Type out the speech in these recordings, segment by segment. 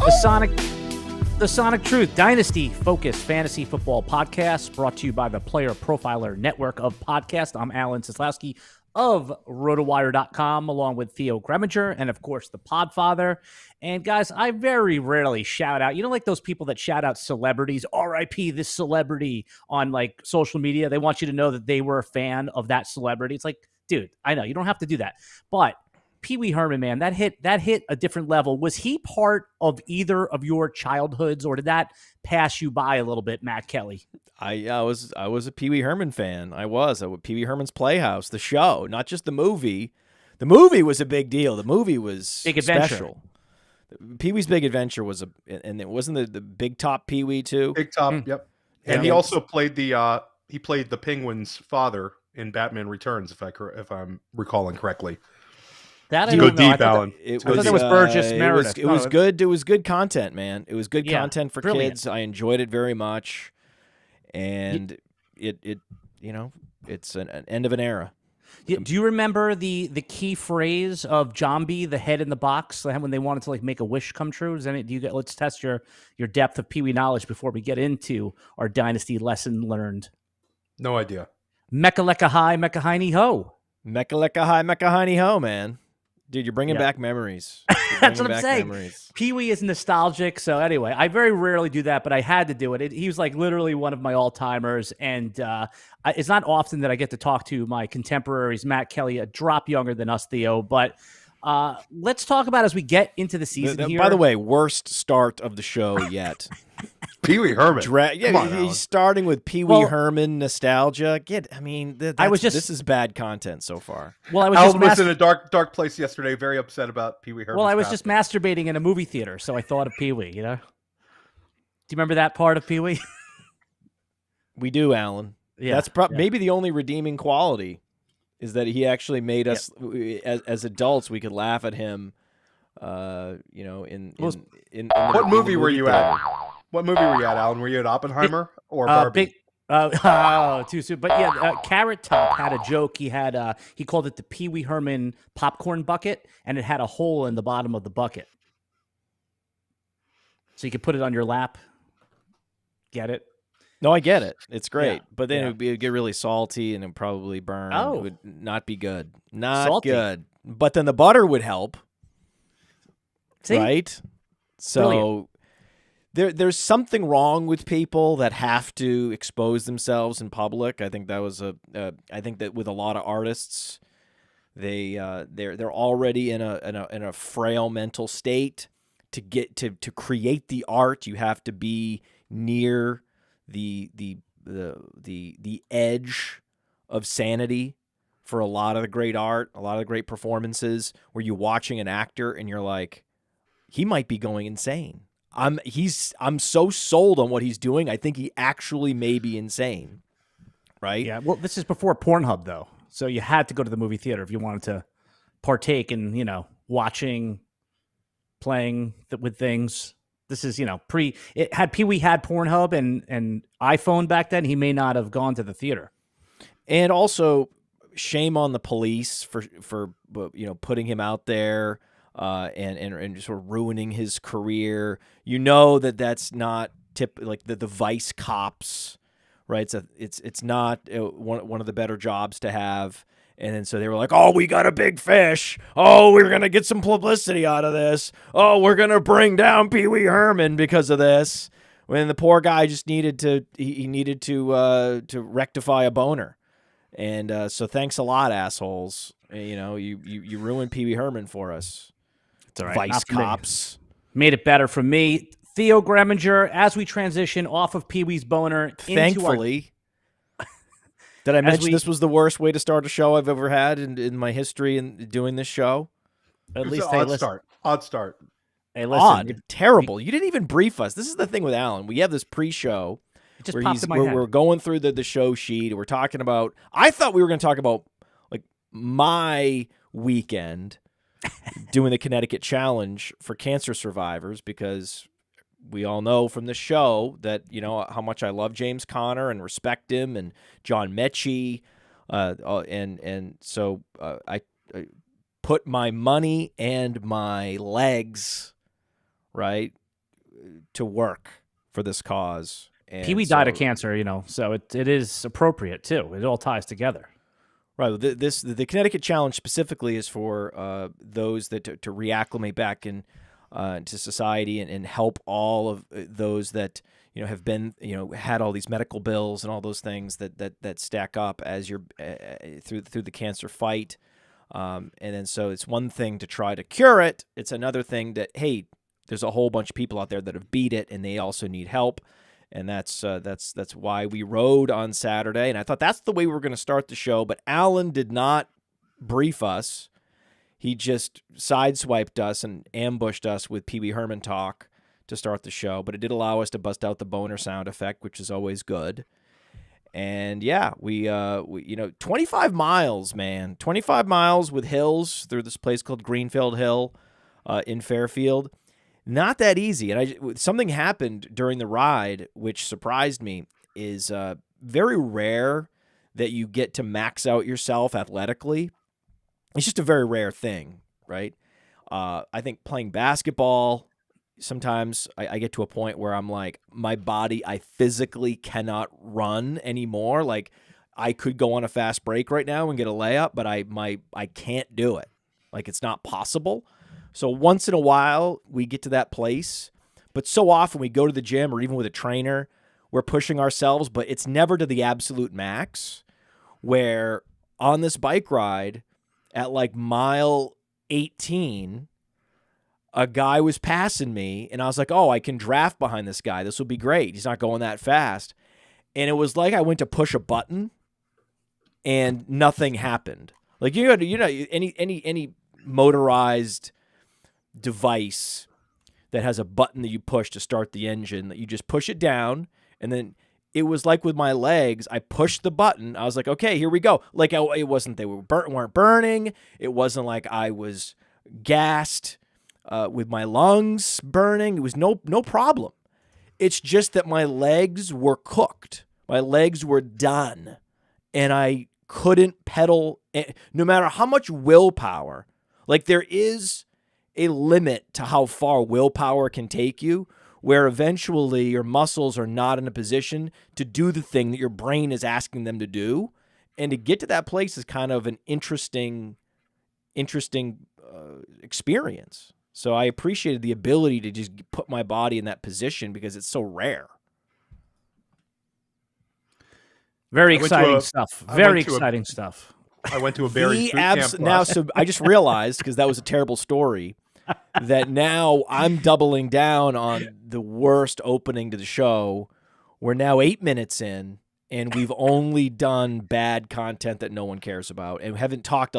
The Sonic Truth Dynasty Focused Fantasy Football Podcast, brought to you by the Player Profiler Network of Podcasts. I'm Alan Seslowsky of RotoWire.com, along with Theo Gremminger and, of course, the Podfather. And, guys, I very rarely shout out. You know, like those people that shout out celebrities, R.I.P. this celebrity on, like, social media. They want you to know that they were a fan of that celebrity. It's like, dude, I know, you don't have to do that. But Pee Wee Herman, man, that hit a different level. Was he part of either of your childhoods, or did that pass you by a little bit, Matt Kelly? I was a Pee Wee Herman fan. I was Pee Wee Herman's Playhouse, the show, not just the movie. The movie was a big deal. The movie was Big Adventure. Special. Pee Wee's Big Adventure was and it wasn't the Big Top Pee Wee too. Big Top, yep. And he also played the Penguin's father in Batman Returns, if I'm recalling correctly. That I Go don't know. deep, Alan. I thought that was Burgess Meredith. It was good. It was good content, man. It was good content for brilliant. kids. I enjoyed it very much, and it you know, it's an end of an era. Do you remember the key phrase of Jambi, the head in the box, when they wanted to like make a wish come true? Let's test your depth of Pee Wee knowledge before we get into our dynasty lesson learned. No idea. Mecca lecca hi, mecca hiney ho. Mecca lecca hi, mecca hiney ho, man. Dude, you're bringing back memories. That's what I'm saying. Pee Wee is nostalgic. So anyway, I very rarely do that, but I had to do it. He was like literally one of my all-timers. And it's not often that I get to talk to my contemporaries, Matt Kelly, a drop younger than us, Theo. But let's talk about as we get into the season here. By the way, worst start of the show yet. Pee Wee Herman. He's starting with Pee Wee Herman nostalgia. This is bad content so far. Well, I was in a dark place yesterday, very upset about Pee Wee Herman. Well, I was just masturbating in a movie theater, so I thought of Pee Wee. You know, do you remember that part of Pee Wee? We do, Alan. Yeah, that's maybe the only redeeming quality is that he actually made us as adults. We could laugh at him. What movie were you at? What movie were you at, Alan? Were you at Oppenheimer or Barbie? Too soon. But yeah, Carrot Top had a joke. He had he called it the Pee Wee Herman popcorn bucket, and it had a hole in the bottom of the bucket, so you could put it on your lap. Get it? No, I get it. It's great, but then it would get really salty and it would probably burn. It would not be good. Not salty. Good. But then the butter would help. See? Right? So there's something wrong with people that have to expose themselves in public. I think that was I think that with a lot of artists, they're already in a frail mental state. To get to create the art, you have to be near the edge of sanity for a lot of the great art, a lot of the great performances where you're watching an actor and you're like, he might be going insane. I'm so sold on what he's doing. I think he actually may be insane. Right? Yeah. Well, this is before Pornhub though. So you had to go to the movie theater if you wanted to partake in, watching, playing with things. This is, had Pee Wee had Pornhub and iPhone back then, he may not have gone to the theater. And also, shame on the police for putting him out there and sort of ruining his career. That's not like the vice cops, right? It's not one of the better jobs to have. And then so they were like, oh, we got a big fish. Oh, we're going to get some publicity out of this. Oh, we're going to bring down Pee Wee Herman because of this. When the poor guy just needed to rectify a boner. And so thanks a lot, assholes. You ruined Pee Wee Herman for us. It's all right. Vice cops. Made it better for me. Theo Gremminger, as we transition off of Pee Wee's boner. Thankfully. Did I mention this was the worst way to start a show I've ever had in my history in doing this show? At least odd start. Hey, listen, odd, terrible. You didn't even brief us. This is the thing with Alan. We have this pre-show where we're going through the show sheet. We're talking about. I thought we were going to talk about like my weekend doing the Connecticut Challenge for cancer survivors because we all know from the show that, how much I love James Conner and respect him and John Mechie. And so I put my money and my legs, right, work for this cause. And Pee Wee died of cancer, so it is appropriate too. It all ties together. Right. The Connecticut Challenge specifically is for those that to reacclimate back to society and help all of those that have been had all these medical bills and all those things that stack up as you're through the cancer fight. And then so it's one thing to try to cure it. It's another thing that, hey, there's a whole bunch of people out there that have beat it and they also need help. And that's why we rode on Saturday. And I thought that's the way we were going to start the show. But Alan did not brief us. He just sideswiped us and ambushed us with Pee Wee Herman talk to start the show. But it did allow us to bust out the boner sound effect, which is always good. And yeah, we 25 miles, man. 25 miles with hills through this place called Greenfield Hill in Fairfield. Not that easy. And something happened during the ride, which surprised me, is very rare that you get to max out yourself athletically. It's just a very rare thing, right? I think playing basketball, sometimes I get to a point where I'm like, my body, I physically cannot run anymore. Like, I could go on a fast break right now and get a layup, but I can't do it. Like, it's not possible. So once in a while, we get to that place. But so often we go to the gym or even with a trainer, we're pushing ourselves, but it's never to the absolute max. Where on this bike ride at like mile 18, a guy was passing me, and I was like, oh, I can draft behind this guy. This will be great. He's not going that fast. And it was like I went to push a button, and nothing happened. Like, any motorized device that has a button that you push to start the engine, that you just push it down, and then it was like with my legs, I pushed the button. I was like, okay, here we go. Like, it wasn't, they weren't burning. It wasn't like I was gassed with my lungs burning. It was no problem. It's just that my legs were cooked. My legs were done, and I couldn't pedal, no matter how much willpower. Like, there is a limit to how far willpower can take you, where eventually your muscles are not in a position to do the thing that your brain is asking them to do. And to get to that place is kind of an interesting experience. So I appreciated the ability to just put my body in that position because it's so rare. Very exciting stuff. Very exciting stuff. I went to a Barry's boot camp now, so I just realized, because that was a terrible story, that now I'm doubling down on the worst opening to the show. We're now 8 minutes in, and we've only done bad content that no one cares about, and we haven't talked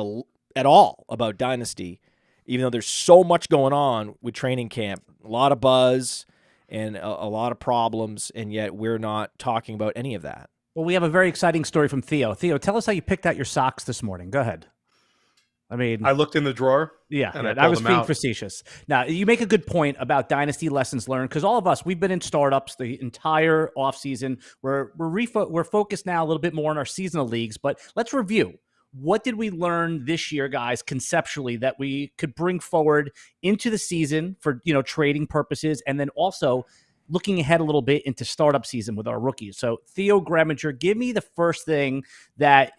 at all about Dynasty, even though there's so much going on with training camp, a lot of buzz and a lot of problems, and yet we're not talking about any of that. Well, we have a very exciting story from Theo. Theo, tell us how you picked out your socks this morning. Go ahead. I looked in the drawer. Yeah, and I was being facetious. Now, you make a good point about Dynasty lessons learned, because all of us, we've been in startups the entire offseason. We're focused now a little bit more on our seasonal leagues, but let's review. What did we learn this year, guys, conceptually, that we could bring forward into the season for, trading purposes, and then also looking ahead a little bit into startup season with our rookies? So, Theo Gremminger, give me the first thing that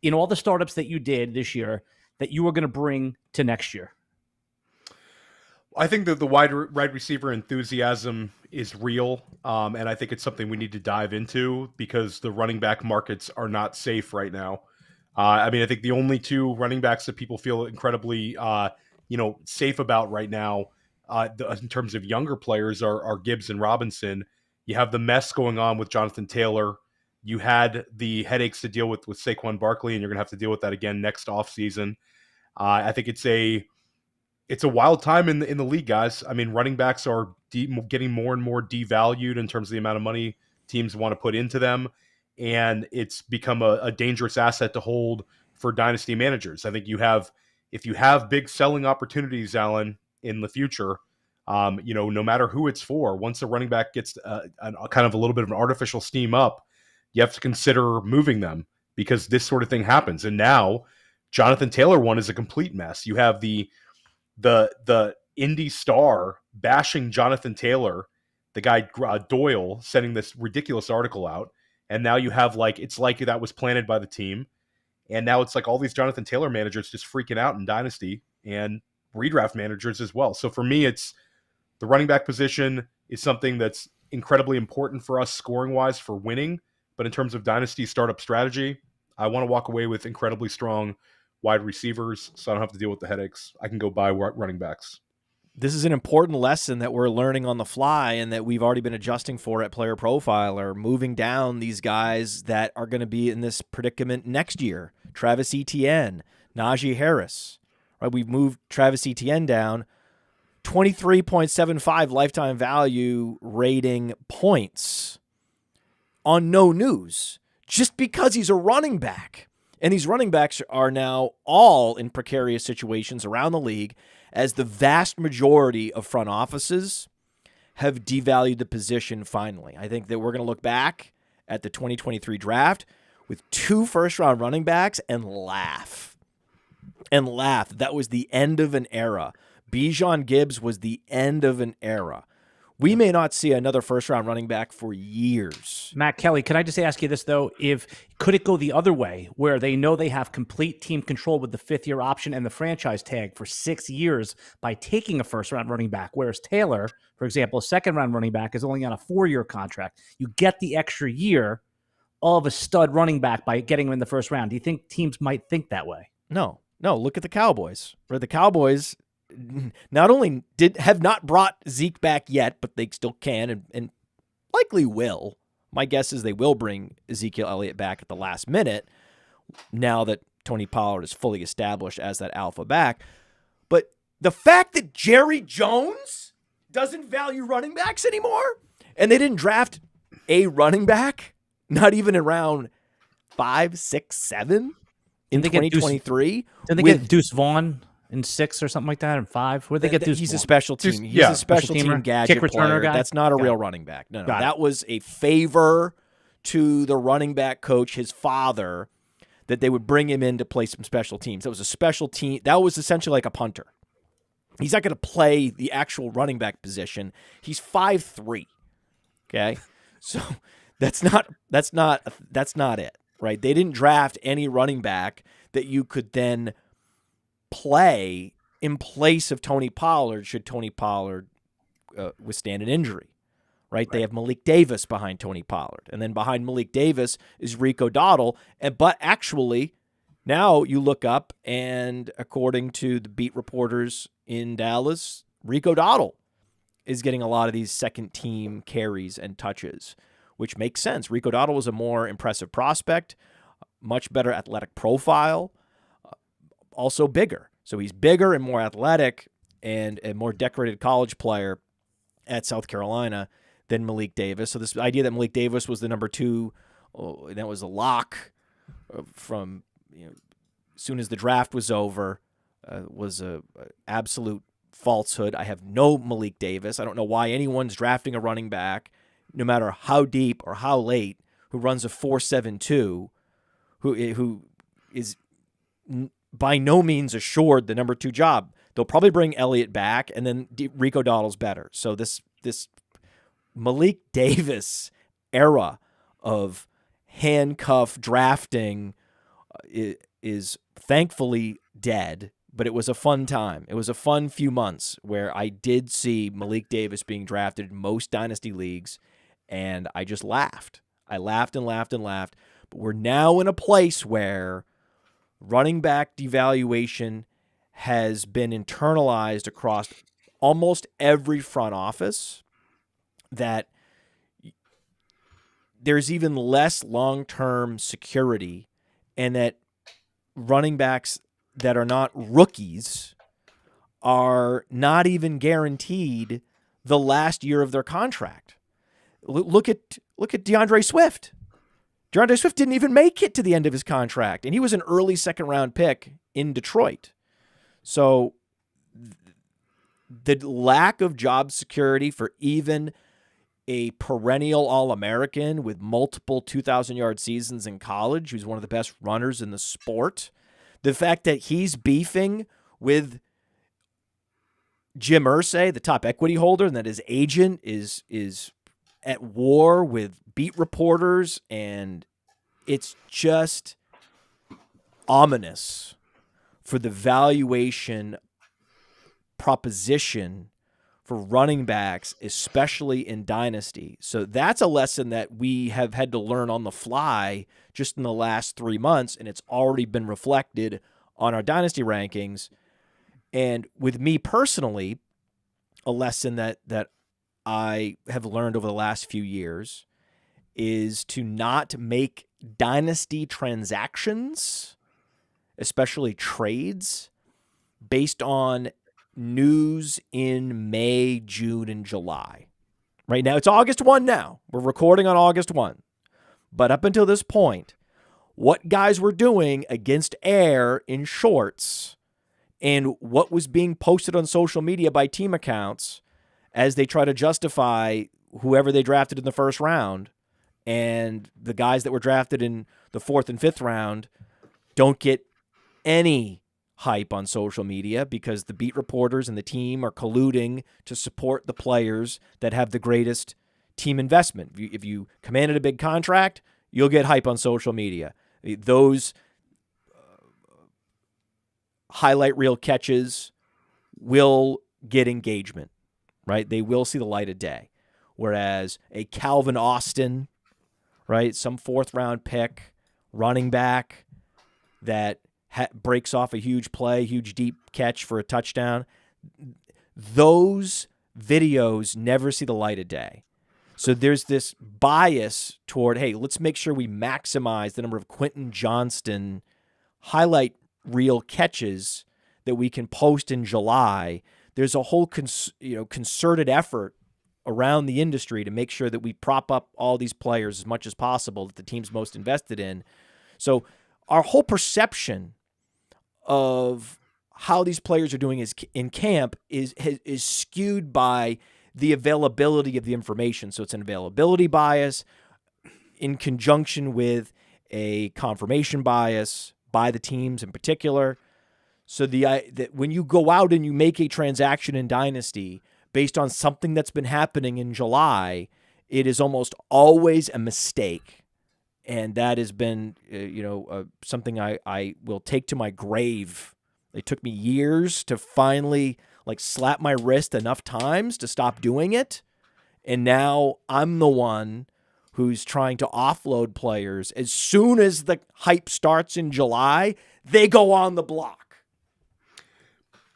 in all the startups that you did this year that you were going to bring to next year. I think that the wide receiver enthusiasm is real, and I think it's something we need to dive into because the running back markets are not safe right now. I think the only two running backs that people feel incredibly, safe about right now, in terms of younger players, are Gibbs and Robinson. You have the mess going on with Jonathan Taylor. You had the headaches to deal with Saquon Barkley, and you're going to have to deal with that again next offseason. I think it's a wild time in the league, guys. Running backs are getting more and more devalued in terms of the amount of money teams want to put into them, and it's become a dangerous asset to hold for dynasty managers. I think if you have big selling opportunities, Alan, in the future, no matter who it's for, once a running back gets a kind of a little bit of an artificial steam up, you have to consider moving them because this sort of thing happens. And now Jonathan Taylor one is a complete mess. You have the indie star bashing Jonathan Taylor the guy Doyle sending this ridiculous article out, and now you have it's like that was planted by the team, and now it's like all these Jonathan Taylor managers just freaking out in Dynasty and redraft managers as well. So for me, it's the running back position is something that's incredibly important for us scoring wise for winning, but in terms of Dynasty startup strategy, I want to walk away with incredibly strong wide receivers, so I don't have to deal with the headaches. I can go buy running backs. This is an important lesson that we're learning on the fly and that we've already been adjusting for at Player Profiler, moving down these guys that are going to be in this predicament next year. Travis Etienne, Najee Harris. Right, we've moved Travis Etienne down, 23.75 lifetime value rating points on no news, just because he's a running back. And these running backs are now all in precarious situations around the league, as the vast majority of front offices have devalued the position finally. I think that we're going to look back at the 2023 draft with 2 first-round running backs and laugh. And laugh. That was the end of an era. Bijan Gibbs was the end of an era. We may not see another first-round running back for years. Matt Kelly, can I just ask you this, though? Could it go the other way, where they know they have complete team control with the 5th-year option and the franchise tag for 6 years by taking a first-round running back, whereas Taylor, for example, a second-round running back, is only on a 4-year contract. You get the extra year of a stud running back by getting him in the first round. Do you think teams might think that way? No. Look at the Cowboys. Where the Cowboys not only have not brought Zeke back yet, but they still can and likely will. My guess is they will bring Ezekiel Elliott back at the last minute now that Tony Pollard is fully established as that alpha back. But the fact that Jerry Jones doesn't value running backs anymore, and they didn't draft a running back, not even in round 5, 6, 7 in 2023. Did they get Deuce Vaughn in 6 or something like that, in 5? Where'd they get Deuce? He's Vaughn? a special team. He's a special team gadget kick returner player. guy. That's not a real running back. No. That was a favor to the running back coach, his father, that they would bring him in to play some special teams. That was a special team. That was essentially like a punter. He's not going to play the actual running back position. He's 5'3". Okay, so that's not it, right? They didn't draft any running back that you could then play in place of Tony Pollard should Tony Pollard withstand an injury, right? They have Malik Davis behind Tony Pollard, and then behind Malik Davis is Rico Dowdle. But actually, now you look up, and according to the beat reporters in Dallas, Rico Dowdle is getting a lot of these second-team carries and touches, which makes sense. Rico Dowdle was a more impressive prospect, much better athletic profile, also bigger. So he's bigger and more athletic and a more decorated college player at South Carolina than Malik Davis. So this idea that Malik Davis was the number 2, that was a lock from as soon as the draft was over, was a absolute falsehood. I have no Malik Davis. I don't know why anyone's drafting a running back, no matter how deep or how late, who runs a 4.72, who is by no means assured the number 2 job. They'll probably bring Elliott back, and then Rico Dowdle's better. So this Malik Davis era of handcuff drafting is thankfully dead, but it was a fun time. It was a fun few months where I did see Malik Davis being drafted in most dynasty leagues, and I just laughed. I laughed and laughed and laughed. But we're now in a place where running back devaluation has been internalized across almost every front office, that there's even less long-term security, and that running backs that are not rookies are not even guaranteed the last year of their contract. Look at DeAndre Swift. DeAndre Swift didn't even make it to the end of his contract, and he was an early second-round pick in Detroit. So the lack of job security for even a perennial All-American with multiple 2,000-yard seasons in college, who's one of the best runners in the sport, the fact that he's beefing with Jim Irsay, the top equity holder, and that his agent is at war with beat reporters, and it's just ominous for the valuation proposition for running backs, especially in Dynasty. So that's a lesson that we have had to learn on the fly just in the last 3 months, and it's already been reflected on our Dynasty rankings. And with me personally, a lesson that I have learned over the last few years is to not make Dynasty transactions, especially trades, based on news in May, June, and July. Right now, it's August 1 now. We're recording on August 1. But up until this point, what guys were doing against air in shorts and what was being posted on social media by team accounts as they try to justify whoever they drafted in the first round, and the guys that were drafted in the 4th and 5th round don't get any hype on social media because the beat reporters and the team are colluding to support the players that have the greatest team investment. If you commanded a big contract, you'll get hype on social media. Those highlight reel catches will get engagement, right? They will see the light of day. Whereas a Calvin Austin, right, some 4th round pick, running back that breaks off a huge play, huge deep catch for a touchdown, those videos never see the light of day. So there's this bias toward, hey, let's make sure we maximize the number of Quentin Johnston highlight reel catches that we can post in July. There's a whole concerted effort around the industry to make sure that we prop up all these players as much as possible that the team's most invested in. So our whole perception of how these players are doing in camp is skewed by the availability of the information. So it's an availability bias in conjunction with a confirmation bias by the teams in particular. So that when you go out and you make a transaction in Dynasty based on something that's been happening in July, it is almost always a mistake. And that has been, something I will take to my grave. It took me years to finally slap my wrist enough times to stop doing it. And now I'm the one who's trying to offload players. As soon as the hype starts in July, they go on the block.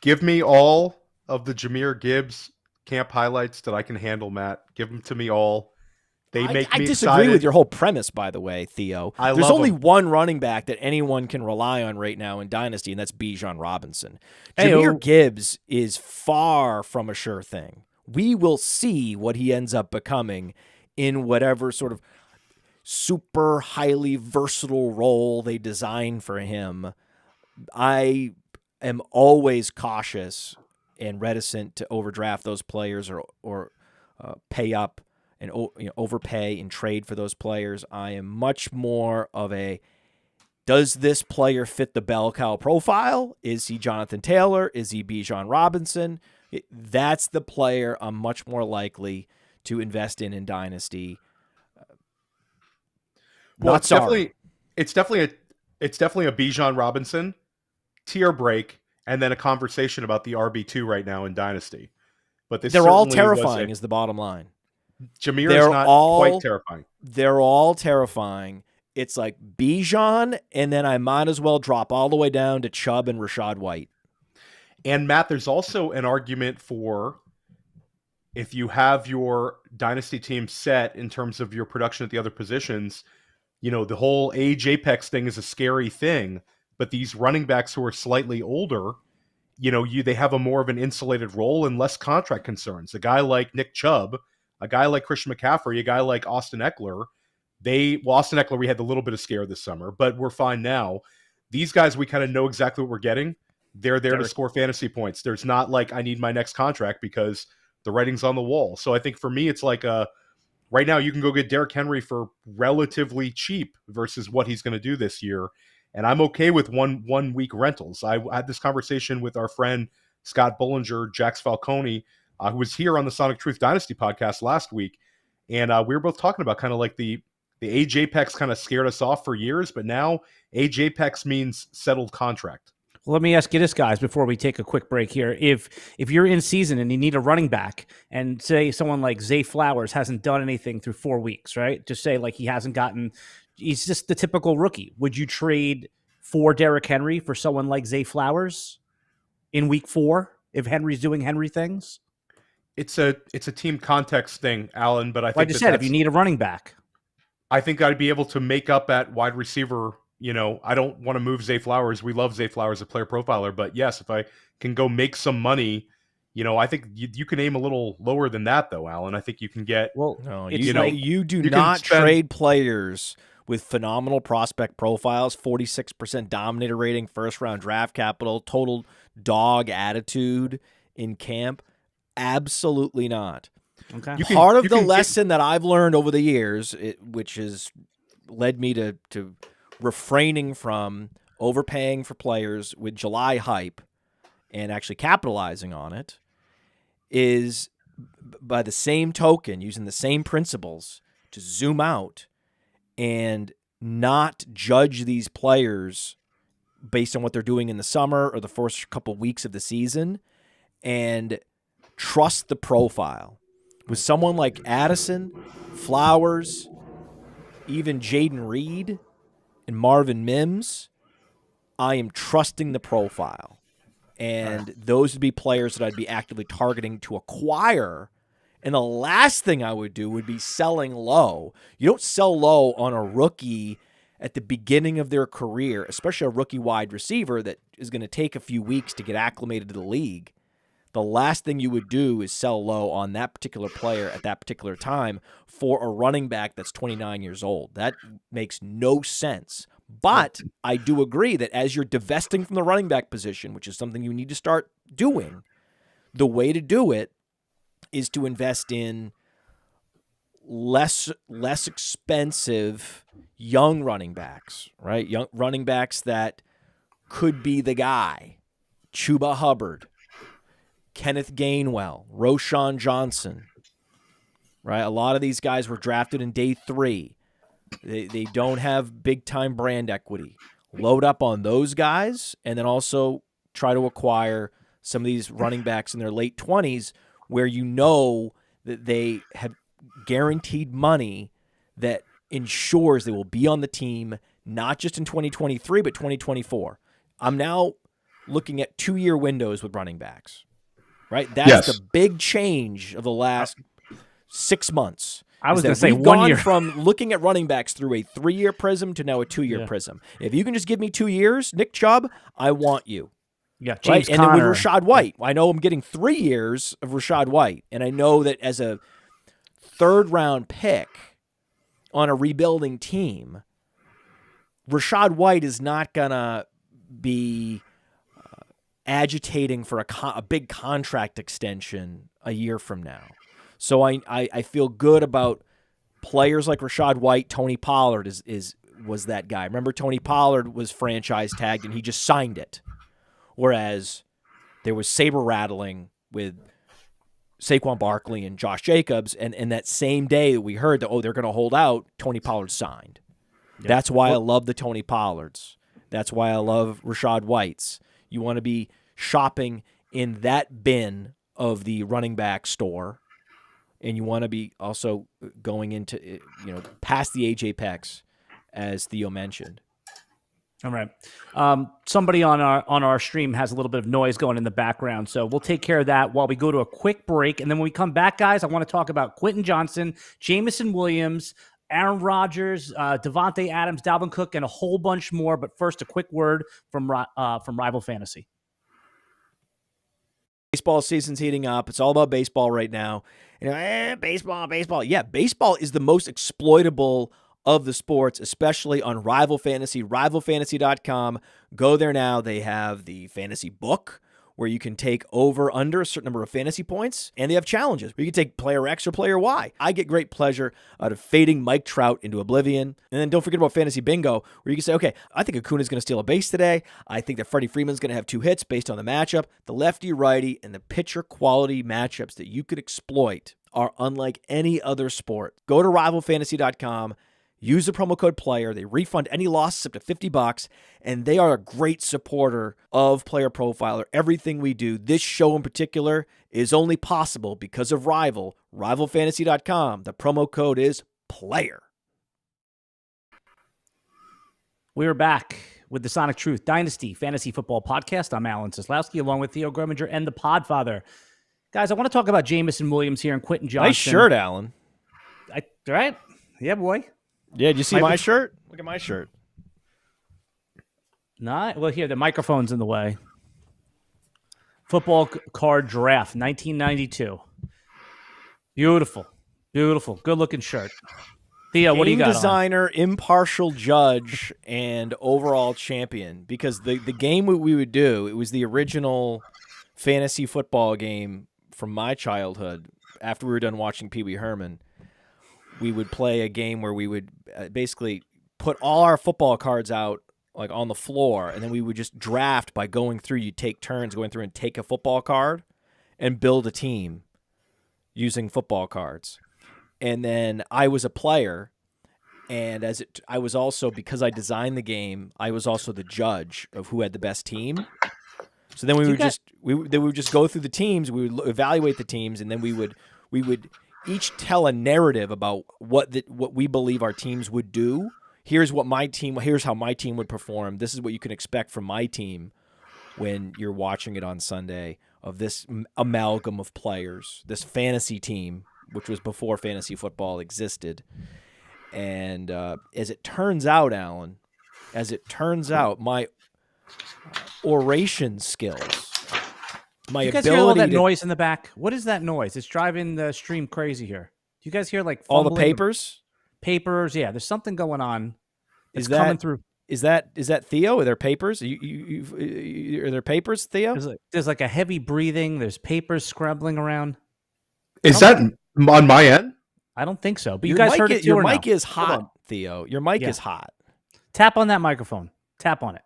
Give me all of the Jahmyr Gibbs camp highlights that I can handle, Matt. Give them to me all. They make me I disagree excited. with your whole premise, by the way, Theo. There's only one running back that anyone can rely on right now in Dynasty, and that's Bijan Robinson. Jahmyr Gibbs is far from a sure thing. We will see what he ends up becoming in whatever sort of super highly versatile role they design for him. I am always cautious and reticent to overdraft those players or pay up and overpay and trade for those players. I am much more of a, does this player fit the bell cow profile? Is he Jonathan Taylor? Is he Bijan Robinson? That's the player I'm much more likely to invest in Dynasty. Well, it's definitely a Bijan Robinson tier break, and then a conversation about the RB2 right now in Dynasty. But they're all terrifying, is the bottom line. Jahmyr is not quite terrifying. They're all terrifying. It's like Bijan, and then I might as well drop all the way down to Chubb and Rachaad White. And Matt, there's also an argument for, if you have your Dynasty team set in terms of your production at the other positions, the whole age apex thing is a scary thing, but these running backs who are slightly older, they have a more of an insulated role and less contract concerns. A guy like Nick Chubb, a guy like Christian McCaffrey, a guy like Austin Eckler, Austin Eckler, we had a little bit of scare this summer, but we're fine now. These guys, we kind of know exactly what we're getting. They're there to score fantasy points. There's not I need my next contract because the writing's on the wall. So I think for me, it's right now you can go get Derrick Henry for relatively cheap versus what he's going to do this year. And I'm okay with one week rentals. I had this conversation with our friend Scott Bullinger, Jax Falcone, who was here on the Sonic Truth Dynasty podcast last week. And we were both talking about kind of like the Age Apex kind of scared us off for years, but now Age Apex means settled contract. Well, let me ask you this, guys, before we take a quick break here. If you're in season and you need a running back, and say someone like Zay Flowers hasn't done anything through 4 weeks, right? Just say like he's just the typical rookie. Would you trade for Derrick Henry for someone like Zay Flowers in week 4 if Henry's doing Henry things? It's a team context thing, Alan, but I think I just said if you need a running back. I think I'd be able to make up at wide receiver. You know, I don't want to move Zay Flowers. We love Zay Flowers, a player profiler. But yes, if I can go make some money, you know, I think you can aim a little lower than that, though, Alan. I think you can get. Well, no, you do not trade players with phenomenal prospect profiles, 46% dominator rating, first-round draft capital, total dog attitude in camp. Absolutely not. Okay. Part of the lesson that I've learned over the years, which has led me to refraining from overpaying for players with July hype and actually capitalizing on it, is by the same token, using the same principles to zoom out and not judge these players based on what they're doing in the summer or the first couple weeks of the season, and trust the profile. With someone like Addison, Flowers, even Jaden Reed, and Marvin Mims, I am trusting the profile. And those would be players that I'd be actively targeting to acquire. And the last thing I would do would be selling low. You don't sell low on a rookie at the beginning of their career, especially a rookie wide receiver that is going to take a few weeks to get acclimated to the league. The last thing you would do is sell low on that particular player at that particular time for a running back that's 29 years old. That makes no sense. But I do agree that as you're divesting from the running back position, which is something you need to start doing, the way to do it is to invest in less expensive young running backs, right? Young running backs that could be the guy. Chuba Hubbard, Kenneth Gainwell, Roshan Johnson, right? A lot of these guys were drafted in day 3. They don't have big-time brand equity. Load up on those guys and then also try to acquire some of these running backs in their late 20s where you know that they have guaranteed money that ensures they will be on the team not just in 2023 but 2024. I'm now looking at 2-year windows with running backs. Right? That's the big change of the last 6 months. I was going to say we've 1 year. Gone from looking at running backs through a 3-year prism to now a 2-year prism. If you can just give me 2 years, Nick Chubb, I want you. Yeah, James Conner. And then with Rashad White, I know I'm getting 3 years of Rashad White, and I know that as a 3rd-round pick on a rebuilding team, Rashad White is not going to be agitating for a big contract extension a year from now. So I feel good about players like Rashad White. Tony Pollard was that guy. Remember, Tony Pollard was franchise tagged and he just signed it. Whereas there was saber rattling with Saquon Barkley and Josh Jacobs, and that same day that we heard that, they're going to hold out, Tony Pollard signed. Yep. That's why I love the Tony Pollards. That's why I love Rashad Whites. You want to be shopping in that bin of the running back store, and you want to be also going into, past the age apex, as Theo mentioned. All right. Somebody on our stream has a little bit of noise going in the background, so we'll take care of that while we go to a quick break. And then when we come back, guys, I want to talk about Quentin Johnston, Jameson Williams, Aaron Rodgers, Devontae Adams, Dalvin Cook, and a whole bunch more. But first, a quick word from Rival Fantasy. Baseball season's heating up. It's all about baseball right now. Baseball. Yeah, baseball is the most exploitable of the sports, especially on Rival Fantasy, rivalfantasy.com. Go there now. They have the fantasy book where you can take over under a certain number of fantasy points, and they have challenges where you can take player X or player Y. I get great pleasure out of fading Mike Trout into oblivion. And then don't forget about Fantasy Bingo, where you can say, okay, I think Acuna's going to steal a base today. I think that Freddie Freeman's going to have 2 hits based on the matchup. The lefty-righty and the pitcher quality matchups that you could exploit are unlike any other sport. Go to rivalfantasy.com. Use the promo code PLAYER. They refund any losses up to $50, and they are a great supporter of Player Profiler. Everything we do, this show in particular, is only possible because of Rival. Rivalfantasy.com. The promo code is PLAYER. We're back with the Sonic Truth Dynasty Fantasy Football Podcast. I'm Alan Seslowsky, along with Theo Gremminger and the Podfather. Guys, I want to talk about Jamison Williams here and Quentin Johnston. Nice shirt, Alan. Right? Yeah, boy. Yeah, did you see my shirt? Look at my shirt. Well, here, the microphone's in the way. Football card draft, 1992. Beautiful. Beautiful. Good-looking shirt. Theo, what do you got Game designer, impartial judge, and overall champion. Because the game we would do, it was the original fantasy football game from my childhood. After we were done watching Pee Wee Herman, we would play a game where we would basically put all our football cards out like on the floor, and then we would just draft by going through. You take turns going through and take a football card and build a team using football cards. And then I was a player, and I was also, because I designed the game, I was also the judge of who had the best team. So then we would just go through the teams, we would evaluate the teams, and then we would each tell a narrative about what we believe our teams would do. Here's how my team would perform. This is what you can expect from my team when you're watching it on Sunday, of this amalgam of players, this fantasy team, which was before fantasy football existed. And as it turns out, Alan, my oration skills, my you guys ability hear all that to, noise in the back? What is that noise? It's driving the stream crazy here. Do you guys hear like all the fumbling? papers? Papers, yeah. There's something going on. It's Is that coming through? Is that Theo? Are there papers? Are there papers, Theo? There's like a heavy breathing. There's papers scrambling around. Is that on my end? I don't think so. But you guys heard it too, Your or no? mic is hot, Theo. Your mic is hot. Tap on that microphone. Tap on it.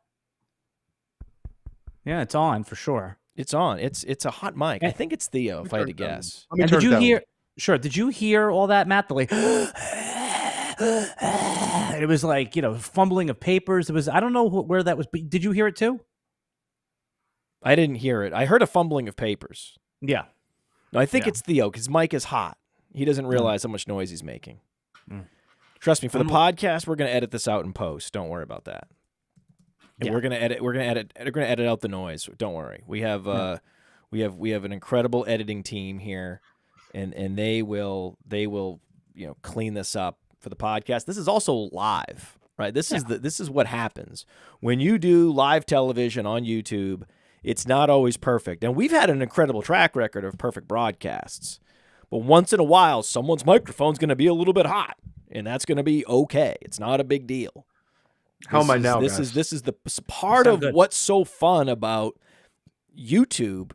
Yeah, it's on for sure. It's on. It's a hot mic. I think it's Theo, if I had to guess. And did you hear? Sure. Did you hear all that, Matt? The like, it was like, fumbling of papers. It was. I don't know where that was. But did you hear it too? I didn't hear it. I heard a fumbling of papers. Yeah. No, I think it's Theo because his mic is hot. He doesn't realize how much noise he's making. Trust me, for the podcast, we're going to edit this out in post. Don't worry about that. And we're going to edit out the noise. Don't worry. We have an incredible editing team here, and they will clean this up for the podcast. This is also live, right? This is what happens when you do live television on YouTube. It's not always perfect, and we've had an incredible track record of perfect broadcasts. But once in a while, someone's microphone's going to be a little bit hot, and that's going to be okay. It's not a big deal. How am I now, This guys? is the part of what's so fun about YouTube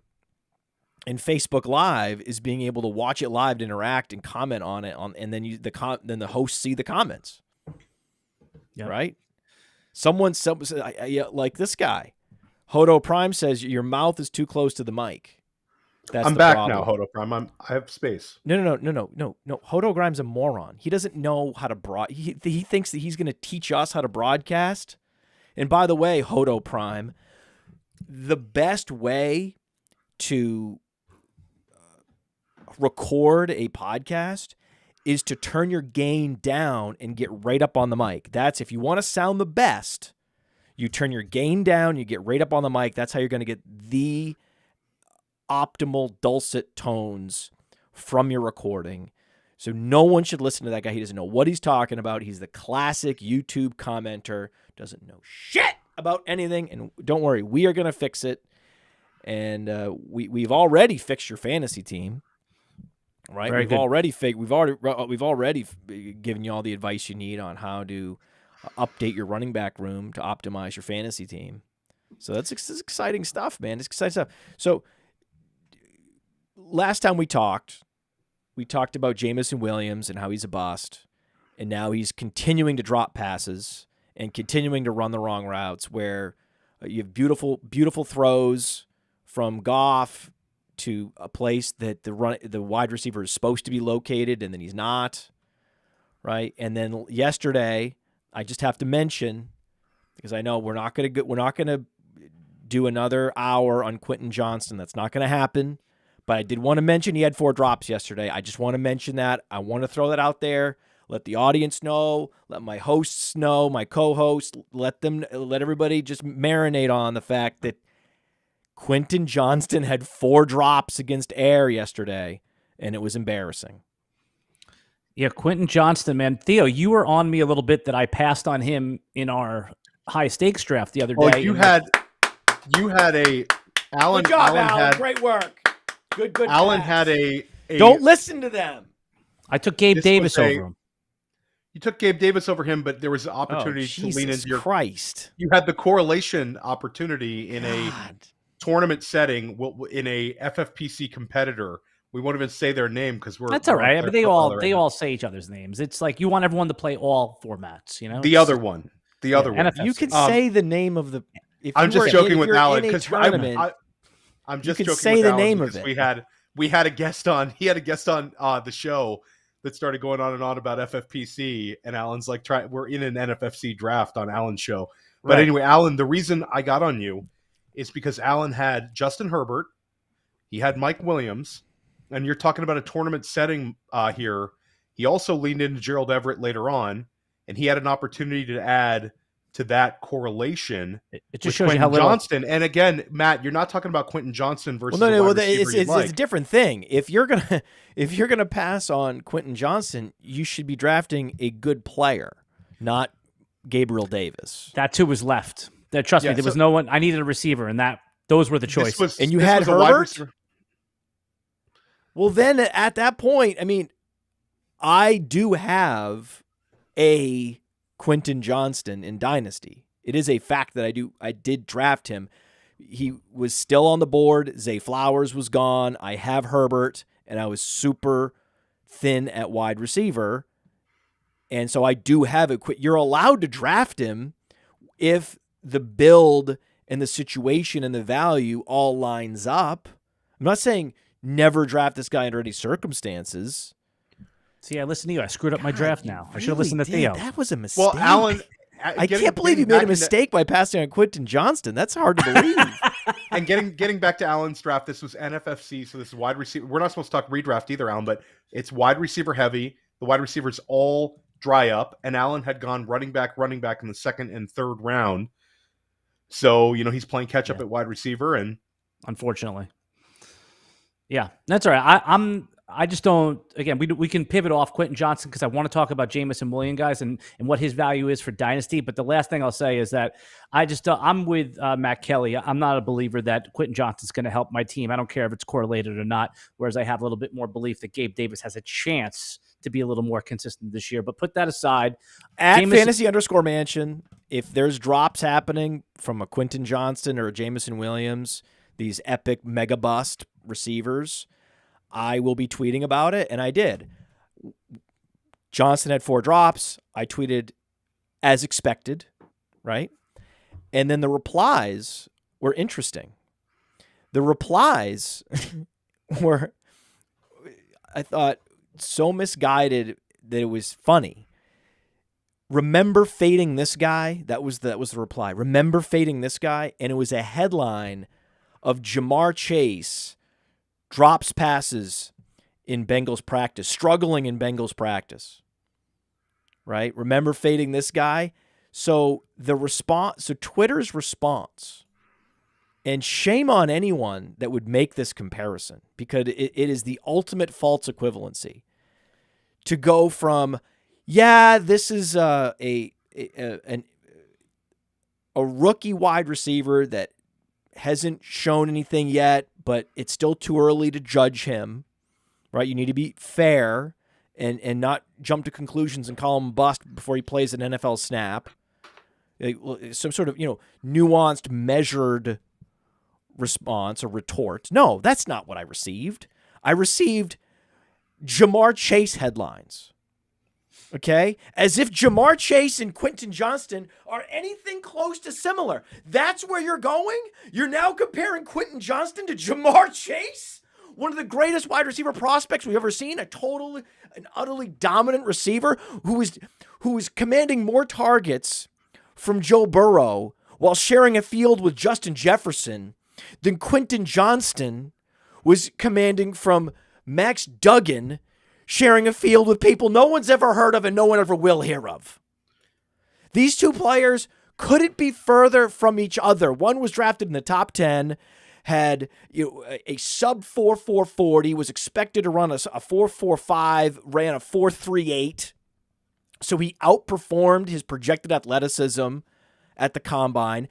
and Facebook Live is being able to watch it live, interact, and comment on it, and then then the hosts see the comments. Yep. Right? Someone like this guy, Hodo Prime says your mouth is too close to the mic. I'm back now, Hodo Prime. I have space. No. Hodo Grime's a moron. He doesn't know how to he thinks that he's going to teach us how to broadcast. And by the way, Hodo Prime, the best way to record a podcast is to turn your gain down and get right up on the mic. That's if you want to sound the best, you turn your gain down, you get right up on the mic. That's how you're going to get the optimal dulcet tones from your recording. So no one should listen to that guy. He doesn't know what he's talking about. He's the classic YouTube commenter, doesn't know shit about anything. And don't worry, we are going to fix it. And we've already fixed your fantasy team, right? We've already given you all the advice you need on how to update your running back room to optimize your fantasy team. So that's exciting stuff, man. It's exciting stuff. So last time we talked about Jameson Williams and how he's a bust, and now he's continuing to drop passes and continuing to run the wrong routes where you have beautiful, beautiful throws from Goff to a place that the wide receiver is supposed to be located, and then he's not, right? And then yesterday, I just have to mention, because I know we're not going to do another hour on Quentin Johnston. That's not going to happen. But I did want to mention he had 4 drops yesterday. I just want to mention that. I want to throw that out there. Let the audience know. Let my hosts know. My co-hosts. Let everybody just marinate on the fact that Quentin Johnston had 4 drops against Air yesterday, and it was embarrassing. Yeah, Quentin Johnston, man. Theo, you were on me a little bit that I passed on him in our high stakes draft the other day. Oh, you had a Alan. Good job, Alan. Alan. Great work. Good. Alan pass. had a. Don't listen to them. I took Gabe Davis over him. You took Gabe Davis over him, but there was an opportunity to lean into your. Christ. You had the correlation opportunity in a tournament setting in a FFPC competitor. We won't even say their name because That's all right. I mean, they all say each other's names. It's like you want everyone to play all formats, you know. The other one. NFFC. You could say the name of the. I'm just joking with Alan because I'm just joking. Say with the Alan name of it. We had a guest on. He had a guest on the show that started going on and on about FFPC, and Alan's like, we're in an NFFC draft on Alan's show. But Right. Anyway, Alan, the reason I got on you is because Alan had Justin Herbert, he had Mike Williams, and you're talking about a tournament setting here. He also leaned into Gerald Everett later on, and he had an opportunity to add to that correlation. It just shows you how little Johnston. And again, Matt, you're not talking about Quentin Johnston versus. It's a different thing. If you're gonna pass on Quentin Johnston, you should be drafting a good player, not Gabriel Davis. That's who was left. Trust me, there was no one. I needed a receiver, and those were the choices. And you had Herbert. Well, then at that point, I mean, I do have a Quentin Johnston in Dynasty. It is a fact that I did draft him. He was still on the board. Zay Flowers was gone. I have Herbert, and I was super thin at wide receiver. And so I do have it. You're allowed to draft him if the build and the situation and the value all lines up. I'm not saying never draft this guy under any circumstances. See, I listened to you. I screwed up my draft now. I should have listened to Theo. That was a mistake. Well, Alan, I can't believe you made a mistake by passing on Quentin Johnston. That's hard to believe. And getting back to Alan's draft, this was NFFC, so this is wide receiver. We're not supposed to talk redraft either, Alan, but it's wide receiver heavy. The wide receivers all dry up, and Alan had gone running back in the second and third round. So, he's playing catch up at wide receiver, and unfortunately. Yeah, that's all right. I just don't. Again, we can pivot off Quentin Johnston because I want to talk about Jameson Williams, guys, and what his value is for Dynasty. But the last thing I'll say is that I'm with Matt Kelly. I'm not a believer that Quentin Johnston's going to help my team. I don't care if it's correlated or not. Whereas I have a little bit more belief that Gabe Davis has a chance to be a little more consistent this year. But put that aside, at Fantasy_Mansion, if there's drops happening from a Quentin Johnston or a Jameson Williams, these epic mega bust receivers, I will be tweeting about it, and I did. Johnston had 4 drops. I tweeted as expected, right? And then the replies were interesting. The replies were, I thought, so misguided that it was funny. Remember fading this guy? That was the reply. Remember fading this guy? And it was a headline of Jamar Chase drops passes in Bengals practice, struggling in Bengals practice, right? Remember fading this guy? So Twitter's response, and shame on anyone that would make this comparison, because it is the ultimate false equivalency to go from, this is a rookie wide receiver that hasn't shown anything yet, but it's still too early to judge him, right? You need to be fair and not jump to conclusions and call him bust before he plays an NFL snap. some sort of, nuanced, measured response or retort. No, that's not what I received. I received Ja'Marr Chase headlines. Okay? As if Ja'Marr Chase and Quentin Johnston are anything close to similar. That's where you're going? You're now comparing Quentin Johnston to Ja'Marr Chase? One of the greatest wide receiver prospects we've ever seen, an utterly dominant receiver who is commanding more targets from Joe Burrow while sharing a field with Justin Jefferson than Quentin Johnston was commanding from Max Duggan, sharing a field with people no one's ever heard of and no one ever will hear of. These two players couldn't be further from each other. One was drafted in the top 10, had a sub 4.4 40, was expected to run a 4.45, ran a 4.38. So he outperformed his projected athleticism at the combine,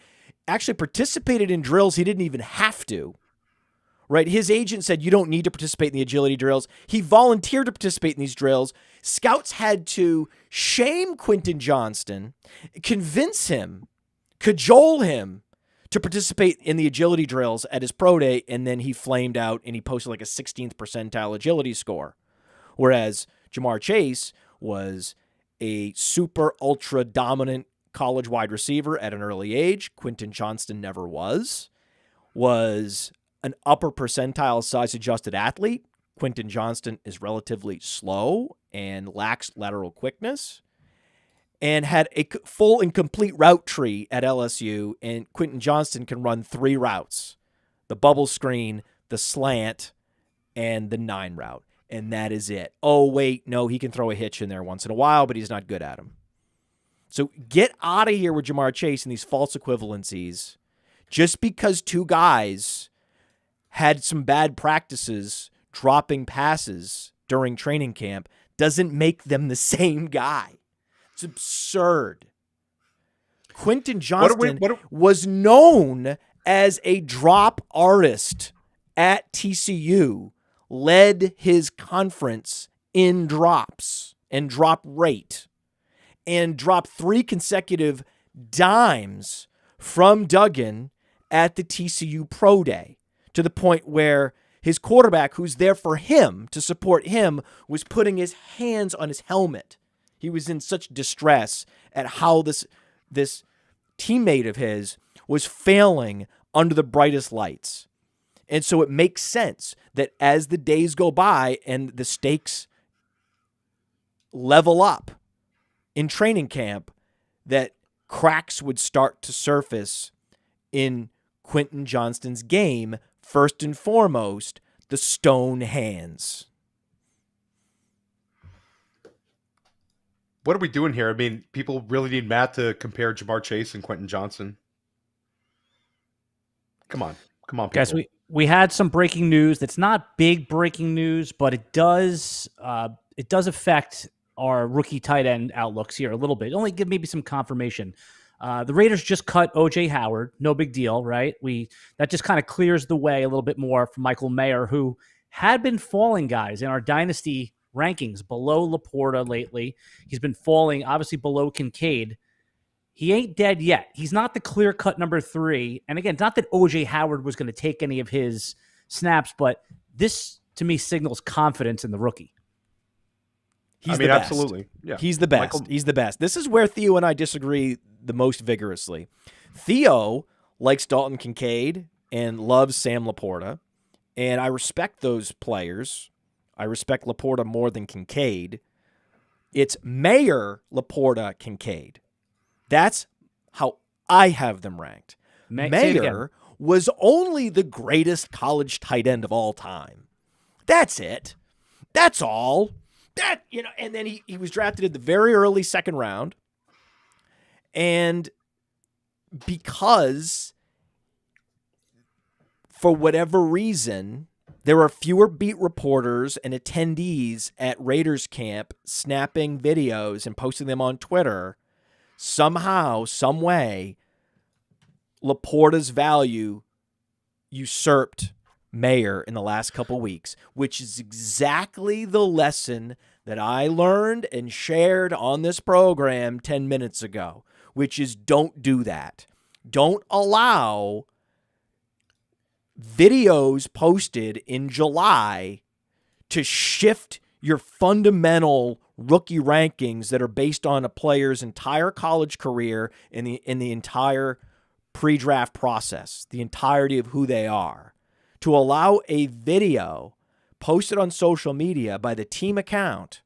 actually participated in drills he didn't even have to. Right? His agent said, you don't need to participate in the agility drills. He volunteered to participate in these drills. Scouts had to shame Quentin Johnston, convince him, cajole him to participate in the agility drills at his pro day, and then he flamed out and he posted like a 16th percentile agility score. Whereas Ja'Marr Chase was a super ultra dominant college wide receiver at an early age. Quentin Johnston never was an upper percentile size-adjusted athlete. Quentin Johnston is relatively slow and lacks lateral quickness and had a full and complete route tree at LSU, and Quentin Johnston can run 3 routes: the bubble screen, the slant, and the 9 route, and that is it. Oh, wait, no, he can throw a hitch in there once in a while, but he's not good at them. So get out of here with Ja'Marr Chase and these false equivalencies. Just because two guys had some bad practices dropping passes during training camp doesn't make them the same guy. It's absurd. Quentin Johnston was known as a drop artist at TCU, led his conference in drops and drop rate, and dropped 3 consecutive dimes from Duggan at the TCU Pro Day, to the point where his quarterback, who's there for him, to support him, was putting his hands on his helmet. He was in such distress at how this teammate of his was failing under the brightest lights. And so it makes sense that as the days go by and the stakes level up in training camp, that cracks would start to surface in Quentin Johnston's game. First and foremost, the stone hands. What are we doing here? I mean, people really need Matt to compare Ja'Marr Chase and Quentin Johnston. Come on, people. Guys, we had some breaking news. That's not big breaking news, but it does affect our rookie tight end outlooks here a little bit. Only give maybe some confirmation. The Raiders just cut O.J. Howard. No big deal, right? That just kind of clears the way a little bit more for Michael Mayer, who had been falling, guys, in our Dynasty rankings below LaPorta lately. He's been falling, obviously, below Kincaid. He ain't dead yet. He's not the clear-cut number 3. And again, not that O.J. Howard was going to take any of his snaps, but this, to me, signals confidence in the rookie. He's the best. Absolutely. Yeah. He's the best. He's the best. This is where Theo and I disagree the most vigorously. Theo likes Dalton Kincaid and loves Sam LaPorta, and I respect those players. I respect LaPorta more than Kincaid. It's Mayer, LaPorta, Kincaid. That's how I have them ranked. Mayer was only the greatest college tight end of all time. That's it. That's all. And then he was drafted in the very early second round. And because, for whatever reason, there were fewer beat reporters and attendees at Raiders camp snapping videos and posting them on Twitter, somehow, some way, LaPorta's value usurped Mayer in the last couple weeks, which is exactly the lesson that I learned and shared on this program 10 minutes ago. which is don't do that. Don't allow videos posted in July to shift your fundamental rookie rankings that are based on a player's entire college career in the entire pre-draft process, the entirety of who they are. To allow a video posted on social media by the team account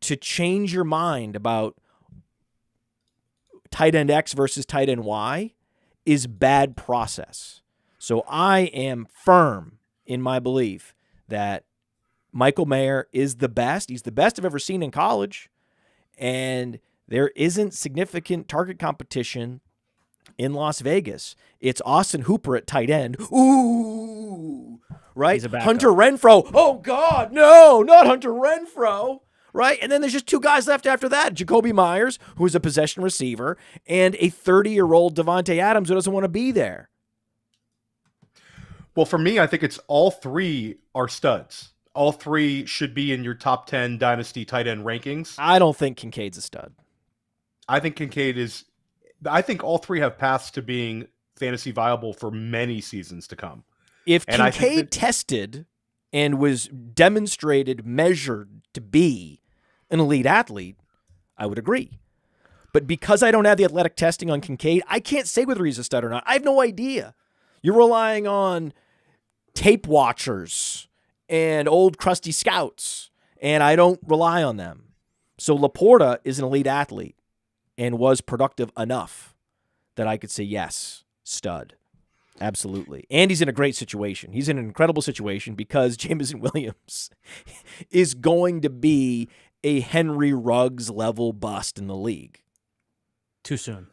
to change your mind about tight end X versus tight end Y is bad process. So I am firm in my belief that Michael Mayer is the best. He's the best I've ever seen in college. And there isn't significant target competition in Las Vegas. It's Austin Hooper at tight end. Ooh, right? Hunter Renfrow. Oh, God, no, not Hunter Renfrow. Right? And then there's just two guys left after that. Jacoby Myers, who is a possession receiver, and a 30-year-old DeVonta Adams who doesn't want to be there. Well, for me, I think it's all three are studs. All three should be in your top 10 Dynasty tight end rankings. I don't think Kincaid's a stud. I think Kincaid is... I think all three have paths to being fantasy viable for many seasons to come. If Kincaid tested and was demonstrated, measured to be an elite athlete, I would agree. But because I don't have the athletic testing on Kincaid, I can't say whether he's a stud or not. I have no idea. You're relying on tape watchers and old crusty scouts, and I don't rely on them. So LaPorta is an elite athlete and was productive enough that I could say, yes, stud. Absolutely. And he's in a great situation. He's in an incredible situation because Jameson Williams is going to be a Henry Ruggs level bust in the league. Too soon.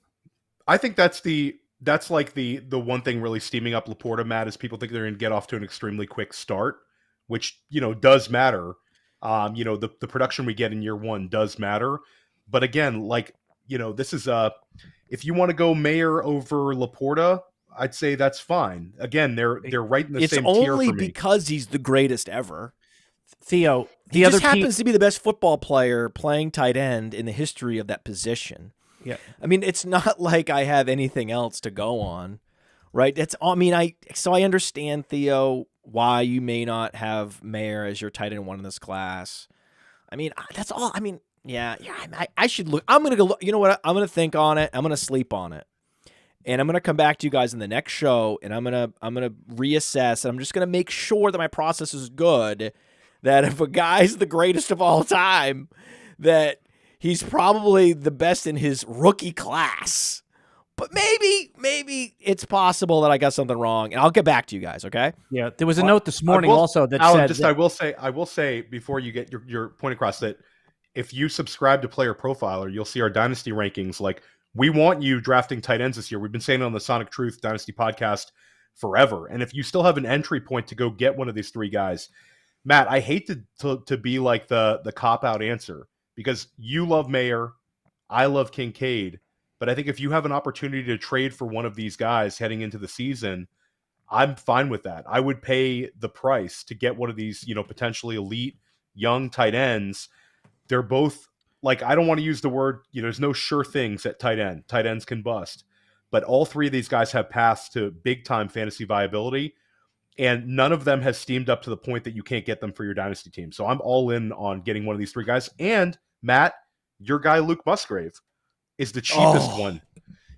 I think that's like the one thing really steaming up LaPorta, Matt, is people think they're going to get off to an extremely quick start, which, does matter. The production we get in year one does matter. But again, this is if you want to go Mayer over LaPorta, I'd say that's fine. Again, they're right in the same tier for me. It's only because he's the greatest ever. Theo, he just happens to be the best football player playing tight end in the history of that position. Yeah. I mean, it's not like I have anything else to go on, right? So I understand, Theo, why you may not have Mayer as your tight end one in this class. I mean, that's all. I mean, yeah. I should look. I'm going to go look. You know what? I'm going to think on it. I'm going to sleep on it. And I'm going to come back to you guys in the next show, and I'm going to reassess, and I'm just going to make sure that my process is good, that if a guy's the greatest of all time, that he's probably the best in his rookie class. But maybe it's possible that I got something wrong, and I'll get back to you guys, okay? Yeah, there was a note this morning also that Alan, said... I will say, before you get your point across, that if you subscribe to Player Profiler, you'll see our Dynasty rankings. We want you drafting tight ends this year. We've been saying it on the Sonic Truth Dynasty podcast forever. And if you still have an entry point to go get one of these three guys, Matt, I hate to be like the cop-out answer, because you love Mayer, I love Kincaid, but I think if you have an opportunity to trade for one of these guys heading into the season, I'm fine with that. I would pay the price to get one of these, potentially elite young tight ends. They're both... I don't want to use the word, there's no sure things at tight end. Tight ends can bust. But all three of these guys have paths to big-time fantasy viability, and none of them has steamed up to the point that you can't get them for your Dynasty team. So I'm all in on getting one of these three guys. And, Matt, your guy Luke Musgrave is the cheapest one.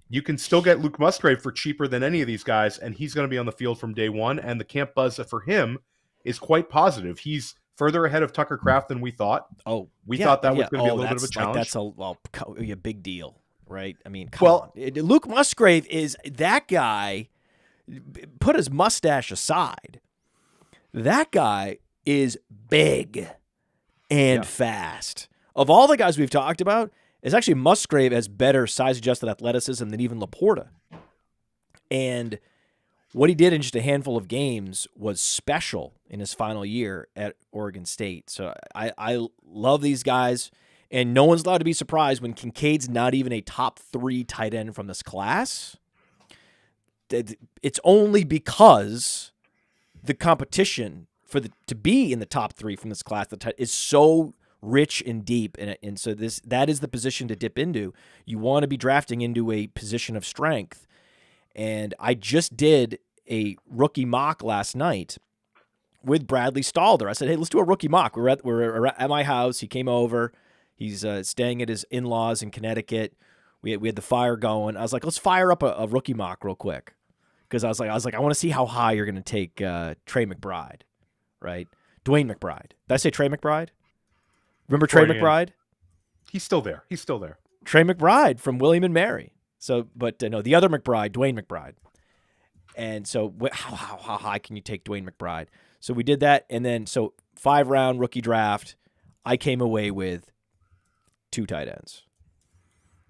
You can still get Luke Musgrave for cheaper than any of these guys, and he's going to be on the field from day one, and the camp buzz for him is quite positive. He's further ahead of Tucker Kraft than we thought. We thought that was going to be a little bit of a challenge. That's a big deal, right? I mean, come on. Luke Musgrave is that guy. Put his mustache aside. That guy is big and fast. Of all the guys we've talked about, it's actually Musgrave has better size-adjusted athleticism than even LaPorta. And what he did in just a handful of games was special in his final year at Oregon State. So I love these guys, and no one's allowed to be surprised when Kincaid's not even a top 3 tight end from this class. It's only because the competition to be in the top 3 from this class is so rich and deep, and so that is the position to dip into. You want to be drafting into a position of strength, and I just did a rookie mock last night with Bradley Stalder. I said, hey, let's do a rookie mock. We're at my house. He came over. He's staying at his in-laws in Connecticut. We had the fire going. I was like, let's fire up a rookie mock real quick, because I was like, I want to see how high you're going to take Trey McBride, right? Dwayne McBride. Did I say Trey McBride? Remember Trey McBride? He's still there. Trey McBride from William and Mary. So, but no, the other McBride, Dwayne McBride. And so, how high can you take Dwayne McBride? So we did that, and then 5-round rookie draft. I came away with 2 tight ends.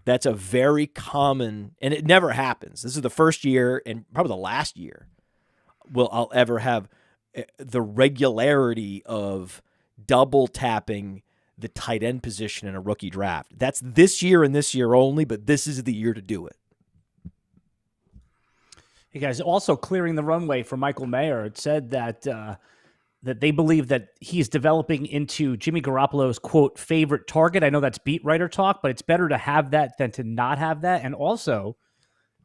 That's a very common, and it never happens. This is the first year, and probably the last year, I'll ever have the regularity of double tapping the tight end position in a rookie draft. That's this year and this year only, but this is the year to do it. Hey guys, also clearing the runway for Michael Mayer. It said that that they believe that he's developing into Jimmy Garoppolo's, quote, favorite target. I know that's beat writer talk, but it's better to have that than to not have that. And also,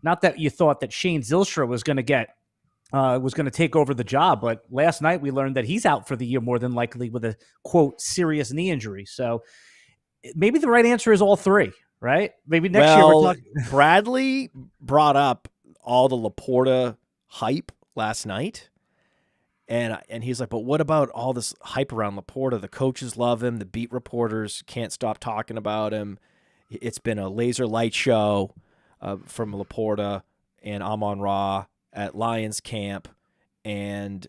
not that you thought that Shane Zylstra was going to take over the job, but last night we learned that he's out for the year more than likely with a, quote, serious knee injury. So maybe the right answer is all 3, right? Maybe next year we're talking. Bradley brought up all the LaPorta hype last night. And he's like, but what about all this hype around LaPorta? The coaches love him. The beat reporters can't stop talking about him. It's been a laser light show from LaPorta and Amon-Ra at Lions camp. And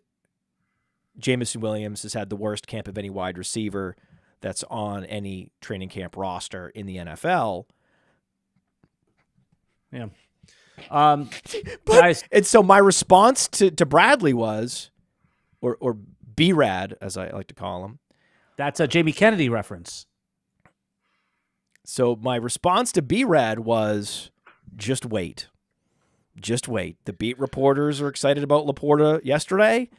Jameson Williams has had the worst camp of any wide receiver that's on any training camp roster in the NFL. Yeah. Guys, and so my response to Bradley was, or B-Rad, as I like to call him. That's a Jamie Kennedy reference. So my response to B-Rad was, just wait. Just wait. The beat reporters are excited about LaPorta yesterday.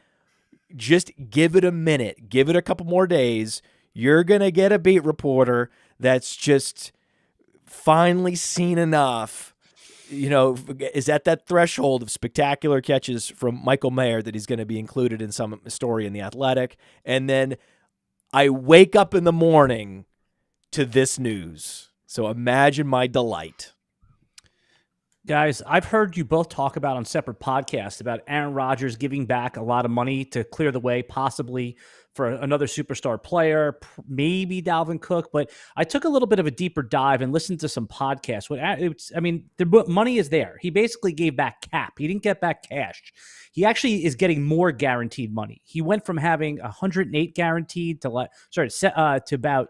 Just give it a minute. Give it a couple more days. You're going to get a beat reporter that's just finally seen enough, is at that threshold of spectacular catches from Michael Mayer that he's going to be included in some story in The Athletic. And then I wake up in the morning to this news. So imagine my delight. Guys, I've heard you both talk about on separate podcasts about Aaron Rodgers giving back a lot of money to clear the way possibly for another superstar player, maybe Dalvin Cook. But I took a little bit of a deeper dive and listened to some podcasts. The money is there. He basically gave back cap. He didn't get back cash. He actually is getting more guaranteed money. He went from having 108 guaranteed to about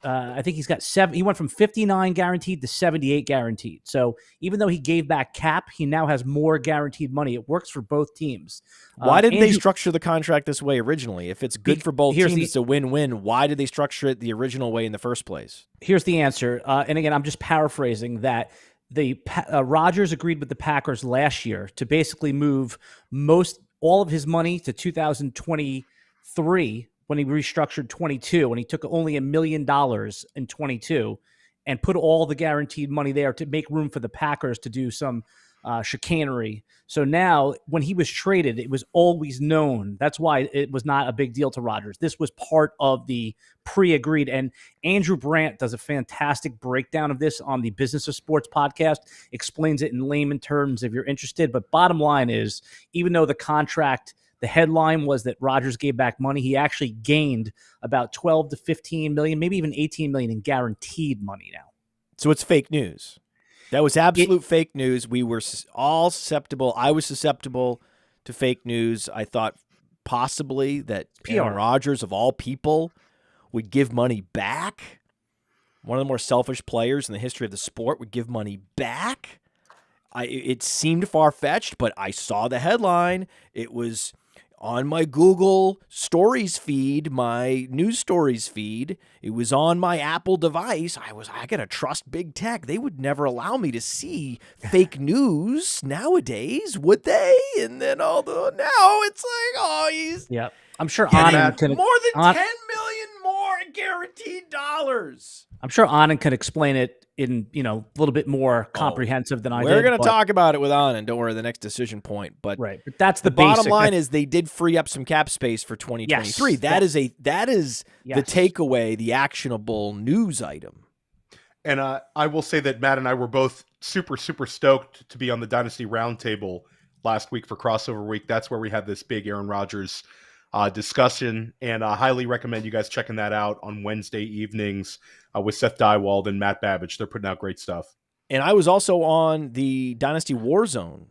I think he's got 7. He went from 59 guaranteed to 78 guaranteed. So even though he gave back cap, he now has more guaranteed money. It works for both teams. Why didn't they structure the contract this way originally? If it's good for both teams, it's a win-win. Why did they structure it the original way in the first place? Here's the answer. And again, I'm just paraphrasing that. Rodgers agreed with the Packers last year to basically move all of his money to 2023 when he restructured 22, when he took only $1 million in 22 and put all the guaranteed money there to make room for the Packers to do some chicanery. So now when he was traded, it was always known. That's why it was not a big deal to Rodgers. This was part of the pre-agreed. And Andrew Brandt does a fantastic breakdown of this on the Business of Sports podcast, explains it in layman terms if you're interested. But bottom line is, even though the headline was that Rodgers gave back money, he actually gained about 12 to 15 million, maybe even 18 million in guaranteed money now. So it's fake news. That was absolute fake news. We were all susceptible. I was susceptible to fake news. I thought possibly that Aaron Rodgers, of all people, would give money back. One of the more selfish players in the history of the sport would give money back. It seemed far-fetched, but I saw the headline. It was on my Google Stories feed, my news stories feed. It was on my Apple device. I gotta trust big tech. They would never allow me to see fake news nowadays, would they? And then now it's like, he's I'm sure more than On- 10 million more guaranteed I'm sure Anand could explain it in, a little bit more comprehensive than I did. We're going to talk about it with Anand. Don't worry, the next decision point. But right, but that's the basic. bottom line is they did free up some cap space for 2023. Yes, that is the takeaway, the actionable news item. And I will say that Matt and I were both super, super stoked to be on the Dynasty Roundtable last week for Crossover Week. That's where we had this big Aaron Rodgers discussion, and I highly recommend you guys checking that out on Wednesday evenings with Seth Dywald and Matt Babbage. They're putting out great stuff. And I was also on the Dynasty Warzone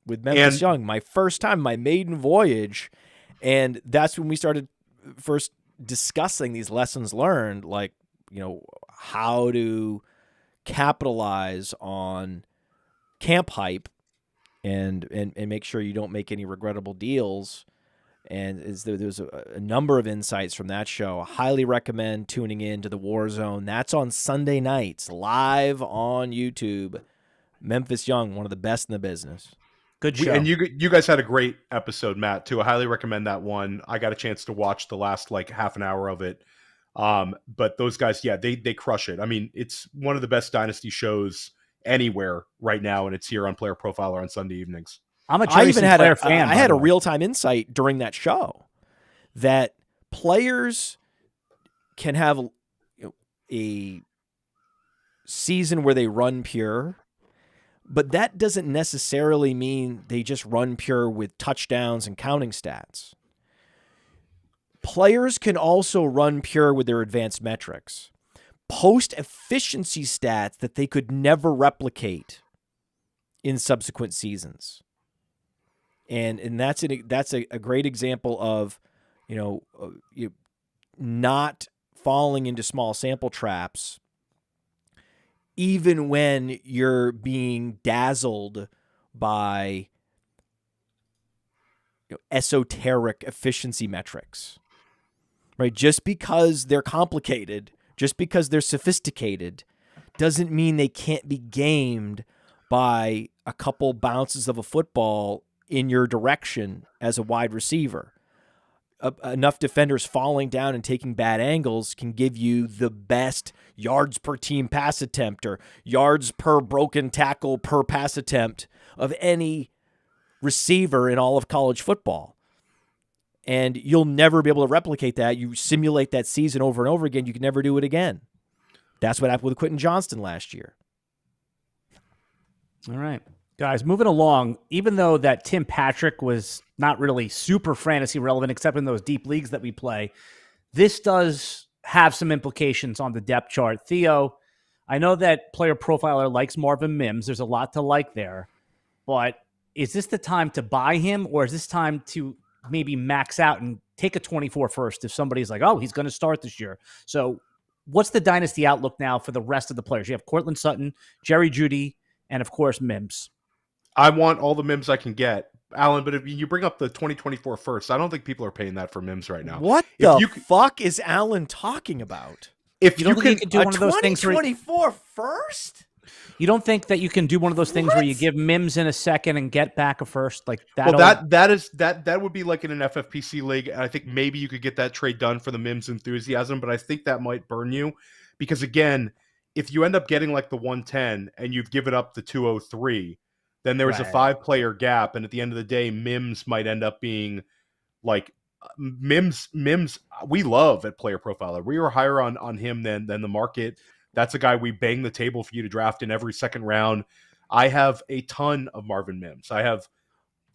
with Memphis Young, my first time, my maiden voyage, and that's when we started first discussing these lessons learned, like, how to capitalize on camp hype and make sure you don't make any regrettable deals. And there's a number of insights from that show. I highly recommend tuning in to the Warzone. That's on Sunday nights, live on YouTube. Memphis Young, one of the best in the business. Good show. And you guys had a great episode, Matt, too. I highly recommend that one. I got a chance to watch the last half an hour of it. But those guys, they crush it. I mean, it's one of the best Dynasty shows anywhere right now, and it's here on Player Profiler on Sunday evenings. I'm a Tracy Sinclair fan. I had a real-time insight during that show that players can have a season where they run pure, but that doesn't necessarily mean they just run pure with touchdowns and counting stats. Players can also run pure with their advanced metrics, post efficiency stats that they could never replicate in subsequent seasons. And that's a great example of, not falling into small sample traps, even when you're being dazzled by esoteric efficiency metrics, right? Just because they're complicated, just because they're sophisticated, doesn't mean they can't be gamed by a couple bounces of a football in your direction as a wide receiver. Enough defenders falling down and taking bad angles can give you the best yards per team pass attempt or yards per broken tackle per pass attempt of any receiver in all of college football. And you'll never be able to replicate that. You simulate that season over and over again, you can never do it again. That's what happened with Quentin Johnston last year. All right. Guys, moving along, even though that Tim Patrick was not really super fantasy relevant except in those deep leagues that we play, this does have some implications on the depth chart. Theo, I know that Player Profiler likes Marvin Mims. There's a lot to like there. But is this the time to buy him, or is this time to maybe max out and take a 24 first if somebody's like, oh, he's going to start this year? So what's the dynasty outlook now for the rest of the players? You have Cortland Sutton, Jerry Jeudy, and, of course, Mims. I want all the Mims I can get, Alan, but if you bring up the 2024 first, I don't think people are paying that for Mims right now. What the fuck is Alan talking about? If you can do one of those things where 2024 first? You don't think that you can do one of those things where you give Mims in a second and get back a first like that? Well, that would be like in an FFPC league. And I think maybe you could get that trade done for the Mims enthusiasm, but I think that might burn you because again, if you end up getting like the 110 and you've given up the 203, then there's a 5-player gap, and at the end of the day, Mims might end up being like Mims. We love at Player Profiler. We were higher on him than the market. That's a guy we bang the table for you to draft in every second round. I have a ton of Marvin Mims. I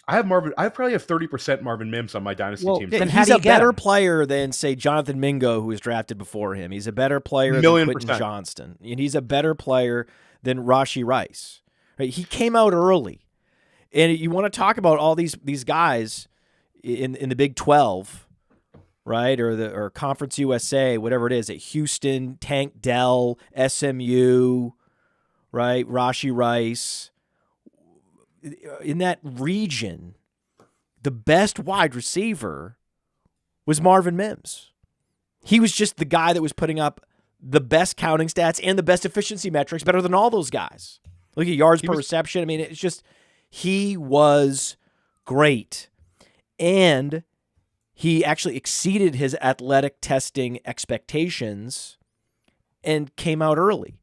probably have 30% Marvin Mims on my dynasty team. Then he's a better player than, say, Jonathan Mingo, who was drafted before him. He's a better player than Quentin Johnston, and he's a better player than Rashee Rice. Right? He came out early, and you want to talk about all these guys in the Big 12, right, or Conference USA, whatever it is, at Houston, Tank Dell, SMU, right, Rashee Rice. In that region, the best wide receiver was Marvin Mims. He was just the guy that was putting up the best counting stats and the best efficiency metrics, better than all those guys. Look at yards per reception. I mean, it's just, he was great. And he actually exceeded his athletic testing expectations and came out early.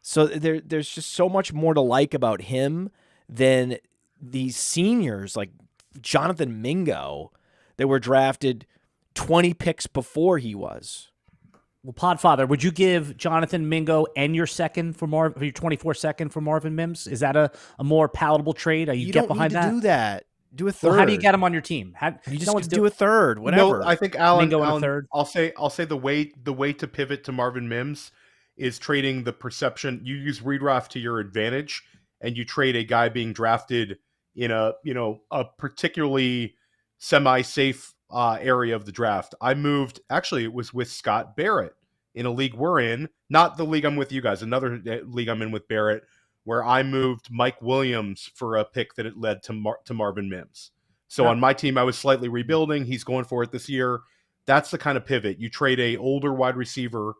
So there's just so much more to like about him than these seniors like Jonathan Mingo that were drafted 20 picks before he was. Well, Podfather, would you give Jonathan Mingo and your second for your 24 second for Marvin Mims? Is that a more palatable trade? You don't need to do that. Do a third. Well, how do you get him on your team? You just do a third, whatever. No, I think Alan, Mingo and a third. I'll say the way to pivot to Marvin Mims is trading the perception. You use redraft to your advantage, and you trade a guy being drafted in a particularly semi-safe area of the draft. I moved. Actually, it was with Scott Barrett in a league we're in, not the league I'm with you guys. Another league I'm in with Barrett, where I moved Mike Williams for a pick that it led to Marvin Mims. So on my team, I was slightly rebuilding. He's going for it this year. That's the kind of pivot. You trade a older wide receiver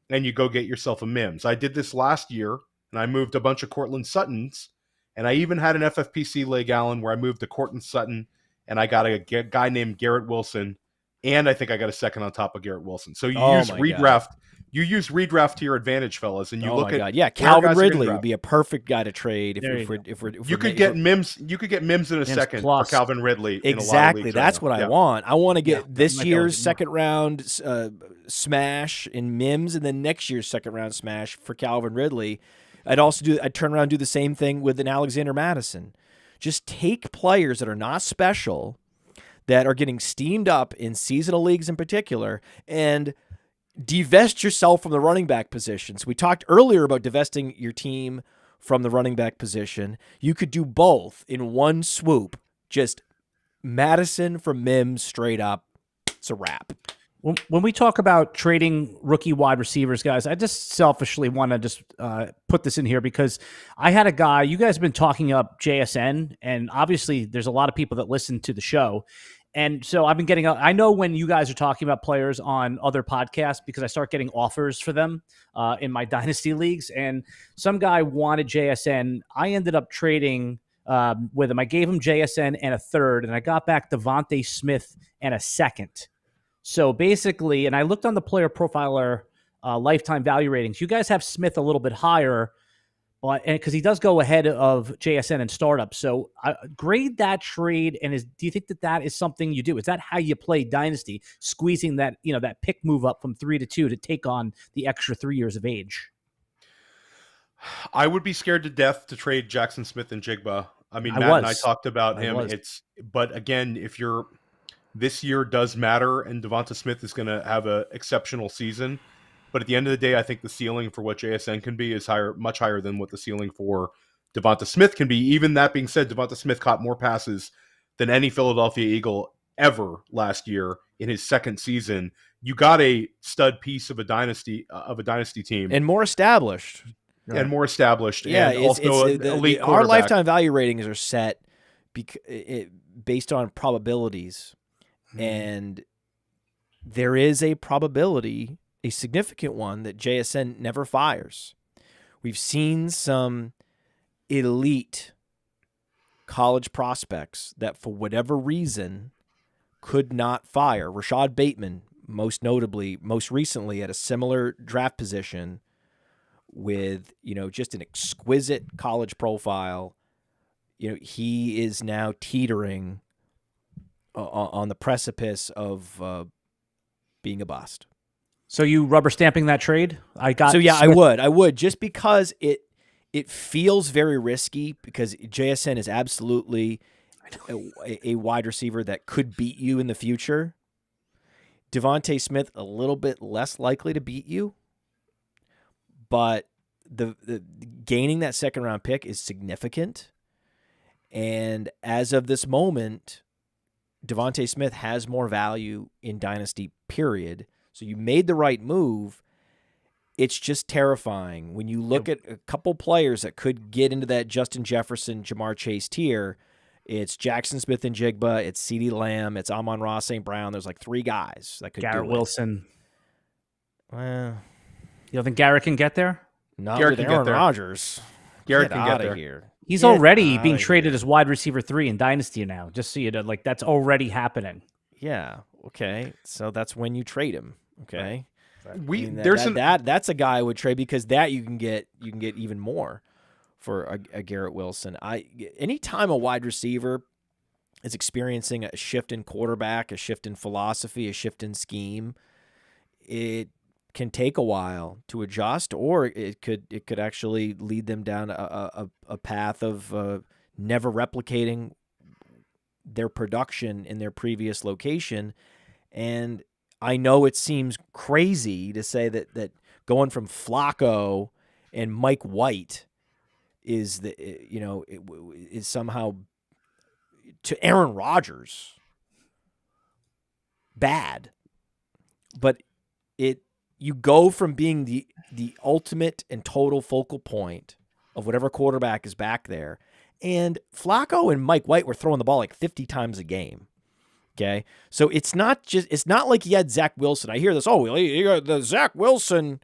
and you go get yourself a Mims. I did this last year, and I moved a bunch of Cortland Suttons, and I even had an FFPC league, Alan, where I moved to Cortland Sutton, and I got a guy named Garrett Wilson, and I think I got a second on top of Garrett Wilson. So you use redraft. God. You use redraft to your advantage, fellas, and you look at Calvin Ridley would be a perfect guy to trade if you could get Mims. You could get Mims in a second for Calvin Ridley. Exactly, that's what I want. I want to get this year's second round smash in Mims, and then next year's second round smash for Calvin Ridley. I'd turn around and do the same thing with an Alexander Madison. Just take players that are not special, that are getting steamed up in seasonal leagues in particular, and divest yourself from the running back positions. We talked earlier about divesting your team from the running back position. You could do both in one swoop. Just Madison from Mims straight up. It's a wrap. When we talk about trading rookie wide receivers, guys, I just selfishly want to just put this in here because I had a guy, you guys have been talking up JSN, and obviously there's a lot of people that listen to the show. And so I've been getting, I know when you guys are talking about players on other podcasts because I start getting offers for them in my Dynasty leagues. And some guy wanted JSN. I ended up trading with him. I gave him JSN and a third, and I got back DeVonta Smith and a second. So basically, and I looked on the Player Profiler lifetime value ratings. You guys have Smith a little bit higher, but because he does go ahead of JSN and startups. So grade that trade, and do you think that is something you do? Is that how you play Dynasty, squeezing that that pick move up from 3 to 2 to take on the extra 3 years of age? I would be scared to death to trade Jackson Smith and Jigba. I mean, Matt and I talked about him. But again, this year does matter, and DeVonta Smith is going to have an exceptional season. But at the end of the day, I think the ceiling for what JSN can be is much higher than what the ceiling for DeVonta Smith can be. Even that being said, DeVonta Smith caught more passes than any Philadelphia Eagle ever last year in his second season. You got a stud piece of a dynasty team, and more established, and also elite. Our lifetime value ratings are set based on probabilities, and there is a probability, a significant one, that JSN never fires. We've seen some elite college prospects that for whatever reason could not fire. Rashad Bateman, most recently at a similar draft position with, just an exquisite college profile. He is now teetering on the precipice of being a bust. So you rubber stamping that trade? I would just because it feels very risky because JSN is absolutely a wide receiver that could beat you in the future. DeVonta Smith a little bit less likely to beat you, but the gaining that second round pick is significant. And as of this moment, DeVonta Smith has more value in Dynasty, period. So you made the right move. It's just terrifying when you look at a couple players that could get into that Justin Jefferson, Jamar Chase tier. It's Jackson Smith and Jigba. It's CeeDee Lamb. It's Amon-Ra St. Brown. There's like 3 guys that could Garrett do it. Wilson. Well, you don't think Garrett can get there? Not with Aaron Rodgers. Garrett can get there. Here. He's already being traded as wide receiver 3 in Dynasty now. Just so you know, that's already happening. Yeah. Okay. So that's when you trade him. Okay. That's a guy I would trade, because that you can get even more for a Garrett Wilson. Anytime a wide receiver is experiencing a shift in quarterback, a shift in philosophy, a shift in scheme, it can take a while to adjust, or it could actually lead them down a path of never replicating their production in their previous location. And I know it seems crazy to say that going from Flacco and Mike White is somehow to Aaron Rodgers bad, but you go from being the ultimate and total focal point of whatever quarterback is back there. And Flacco and Mike White were throwing the ball like 50 times a game. Okay. So it's not like he had Zach Wilson. I hear this. Oh, he got the Zach Wilson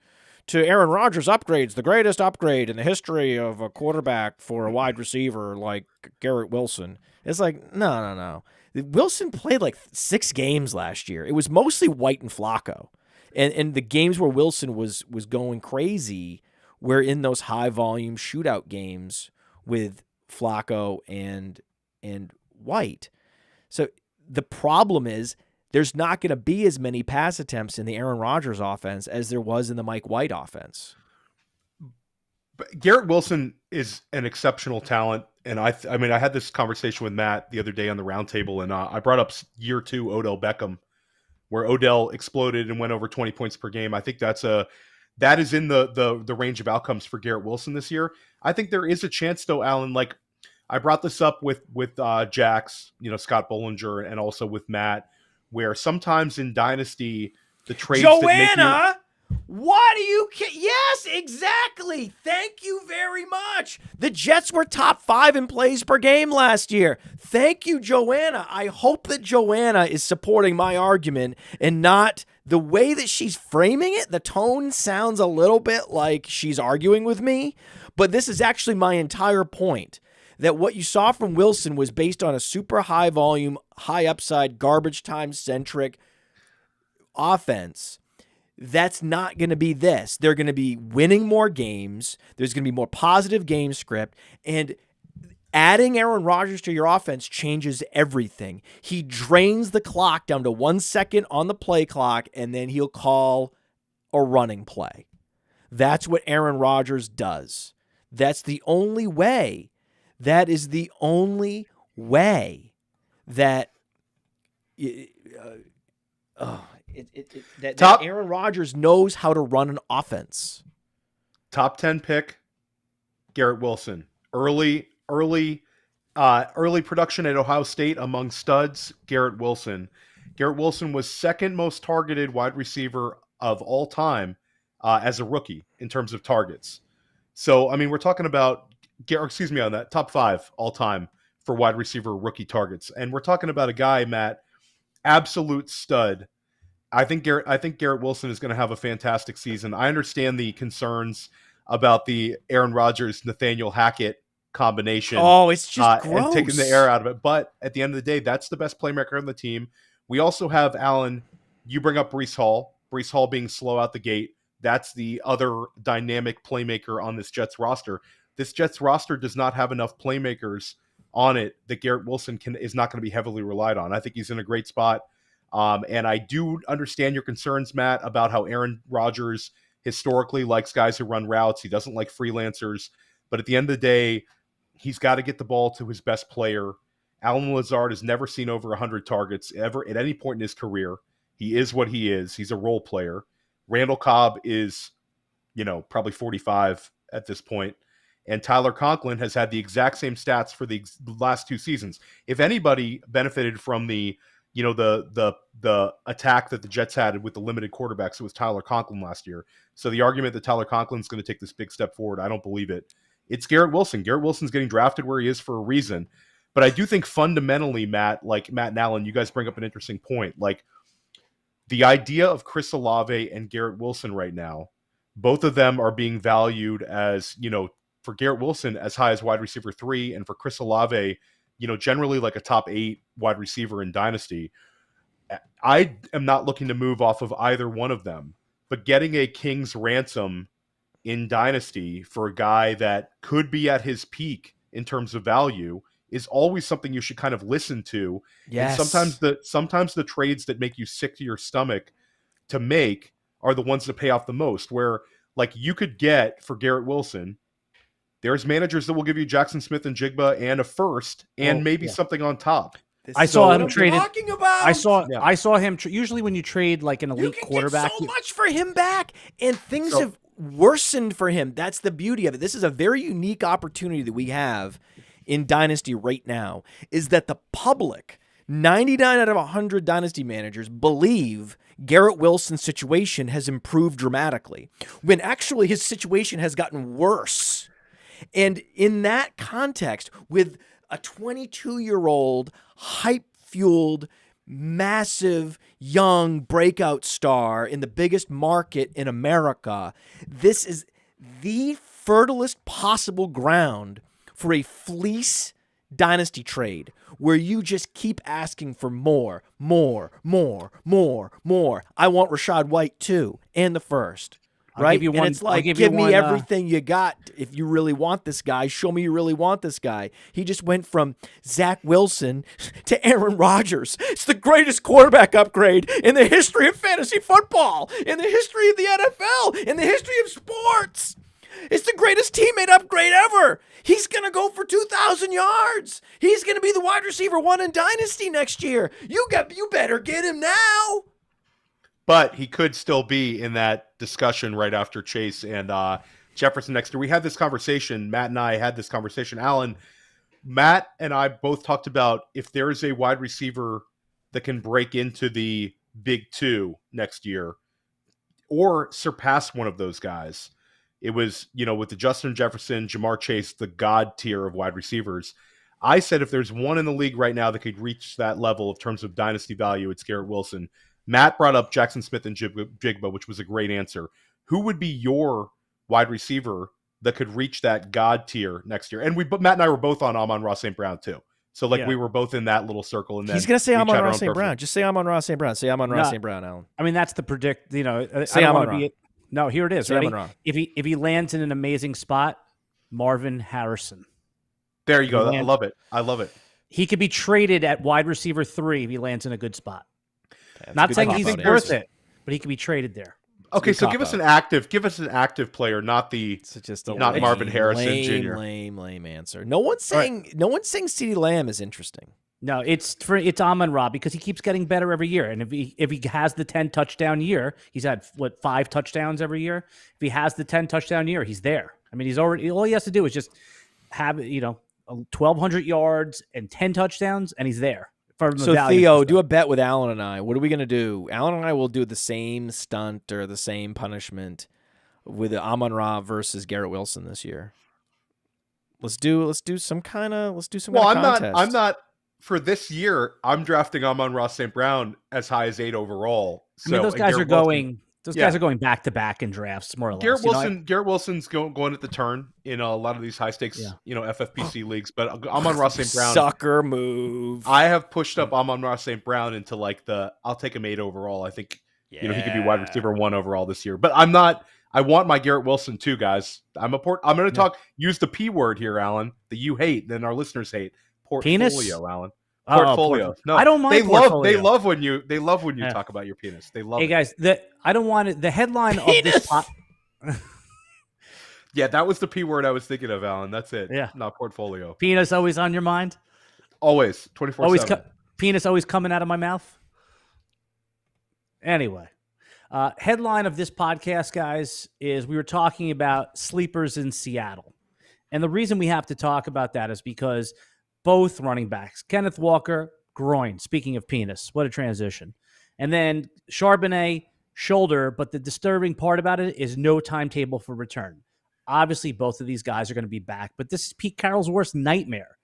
to Aaron Rodgers upgrades, the greatest upgrade in the history of a quarterback for a wide receiver like Garrett Wilson. It's like, no. Wilson played like 6 games last year. It was mostly White and Flacco. And the games where Wilson was going crazy were in those high volume shootout games with Flacco and White. So the problem is there's not going to be as many pass attempts in the Aaron Rodgers offense as there was in the Mike White offense. But Garrett Wilson is an exceptional talent. And I had this conversation with Matt the other day on the roundtable, and I brought up year 2 Odell Beckham, where Odell exploded and went over 20 points per game. I think that is in the range of outcomes for Garrett Wilson this year. I think there is a chance, though, Alan, like I brought this up with Jax, Scott Bollinger, and also with Matt, where sometimes in Dynasty, the trades Joanna, what do you yes, exactly. Thank you very much. The Jets were top 5 in plays per game last year. Thank you, Joanna. I hope that Joanna is supporting my argument and not the way that she's framing it. The tone sounds a little bit like she's arguing with me, but this is actually my entire point. That what you saw from Wilson was based on a super high volume, high upside, garbage time centric offense. That's not going to be this. They're going to be winning more games. There's going to be more positive game script. And adding Aaron Rodgers to your offense changes everything. He drains the clock down to 1 second on the play clock, and then he'll call a running play. That's what Aaron Rodgers does. That's the only way. That is the only way that that Aaron Rodgers knows how to run an offense. Top 10 pick, Garrett Wilson. Early production at Ohio State among studs, Garrett Wilson. Garrett Wilson was second most targeted wide receiver of all time as a rookie in terms of targets. So, I mean, we're talking about on that top 5 all time for wide receiver rookie targets. And we're talking about a guy, Matt, absolute stud. I think Garrett Wilson is going to have a fantastic season. I understand the concerns about the Aaron Rodgers, Nathaniel Hackett combination. Oh, it's just gross. And taking the air out of it. But at the end of the day, that's the best playmaker on the team. We also have, Alan, you bring up Breece Hall being slow out the gate. That's the other dynamic playmaker on this Jets roster. This Jets roster does not have enough playmakers on it that Garrett Wilson is not going to be heavily relied on. I think he's in a great spot. And I do understand your concerns, Matt, about how Aaron Rodgers historically likes guys who run routes. He doesn't like freelancers. But at the end of the day, he's got to get the ball to his best player. Allen Lazard has never seen over 100 targets ever at any point in his career. He is what he is. He's a role player. Randall Cobb is, probably 45 at this point. And Tyler Conklin has had the exact same stats for the last 2 seasons. If anybody benefited from the attack that the Jets had with the limited quarterbacks, it was Tyler Conklin last year. So the argument that Tyler Conklin's going to take this big step forward, I don't believe it. It's Garrett Wilson. Garrett Wilson's getting drafted where he is for a reason. But I do think fundamentally, Matt and Allen, you guys bring up an interesting point. Like the idea of Chris Olave and Garrett Wilson right now, both of them are being valued as, for Garrett Wilson as high as wide receiver 3, and for Chris Olave, generally like a top 8 wide receiver in Dynasty. I am not looking to move off of either one of them. but getting a king's ransom in Dynasty for a guy that could be at his peak in terms of value is always something you should kind of listen to. Yes. And sometimes the trades that make you sick to your stomach to make are the ones that pay off the most, where like you could get for Garrett Wilson, there's managers that will give you Jackson Smith and Jigba and a first and maybe something on top. I saw him traded. I saw him. Usually, when you trade like an elite quarterback, get so much for him back, and things have worsened for him. That's the beauty of it. This is a very unique opportunity that we have in Dynasty right now. Is that the public? 99 out of 100 Dynasty managers believe Garrett Wilson's situation has improved dramatically, when actually his situation has gotten worse. And in that context, with a 22-year-old, hype-fueled, massive, young breakout star in the biggest market in America, this is the fertilest possible ground for a fleece Dynasty trade where you just keep asking for more. I want Rachaad White too, and the first. Right? And it's like, give me everything you got if you really want this guy. Show me you really want this guy. He just went from Zach Wilson to Aaron Rodgers. It's the greatest quarterback upgrade in the history of fantasy football, in the history of the NFL, in the history of sports. It's the greatest teammate upgrade ever. He's going to go for 2,000 yards. He's going to be the wide receiver 1 in Dynasty next year. You better get him now. But he could still be in that discussion right after Chase and Jefferson next year. We had this conversation. Matt and I had this conversation. Alan, Matt and I both talked about if there is a wide receiver that can break into the big two next year or surpass one of those guys. It was, with the Justin Jefferson, Jamar Chase, the God tier of wide receivers. I said if there's one in the league right now that could reach that level in terms of dynasty value, it's Garrett Wilson. Matt brought up Jackson Smith and Jigba, which was a great answer. Who would be your wide receiver that could reach that God tier next year? And Matt and I were both on Amon-Ra St. Brown too. So we were both in that little circle. And then he's going to say Amon-Ra St. Brown. Just say Amon-Ra St. Brown. Say Amon-Ra St. Brown, Alan. I mean, that's the predict. Say Amon-Ra. No, here it is. Say Ready? Amon-Ra. If he lands in an amazing spot, Marvin Harrison. There you go. I love it. He could be traded at wide receiver 3 if he lands in a good spot. Not saying he's worth it, but he could be traded there. Okay, so give us an active player, not Marvin Harrison Jr. Lame answer. No one's saying CeeDee Lamb is interesting. No, it's Amon-Ra because he keeps getting better every year. And if he has the 10 touchdown year, he's had 5 touchdowns every year. If he has the 10 touchdown year, he's there. I mean, all he has to do is just have 1,200 yards and 10 touchdowns, and he's there. So Theo, do a bet with Alan and I. What are we going to do? Alan and I will do the same stunt or the same punishment with Amon-Ra versus Garrett Wilson this year. Let's do some kind of contest. I'm not for this year. I'm drafting Amon-Ra St. Brown as high as 8 overall. So, I mean, those guys are going. Those guys are going back to back in drafts, more or less. Garrett Wilson's going at the turn in a lot of these high stakes, FFPC leagues. But Amon-Ra St. Brown, sucker move. I have pushed up Amon-Ra St. Brown into I'll take him 8 overall. I think he could be wide receiver 1 overall this year. But I'm not. I want my Garrett Wilson too, guys. I'm going to use the P word here, Alan, that you hate, then our listeners hate. Portfolio, penis? Alan. Portfolio. No, I don't mind portfolio. They love when you talk about your penis. They love. Hey guys, I don't want it. The headline of this. Yeah, that was the P word I was thinking of, Alan. That's it. Yeah, not portfolio. Penis always on your mind. Always 24/7. Penis always coming out of my mouth. Anyway, headline of this podcast, guys, is we were talking about sleepers in Seattle, and the reason we have to talk about that is because both running backs, Kenneth Walker, groin. Speaking of penis, what a transition. And then Charbonnet, shoulder, but the disturbing part about it is no timetable for return. Obviously, both of these guys are going to be back, but this is Pete Carroll's worst nightmare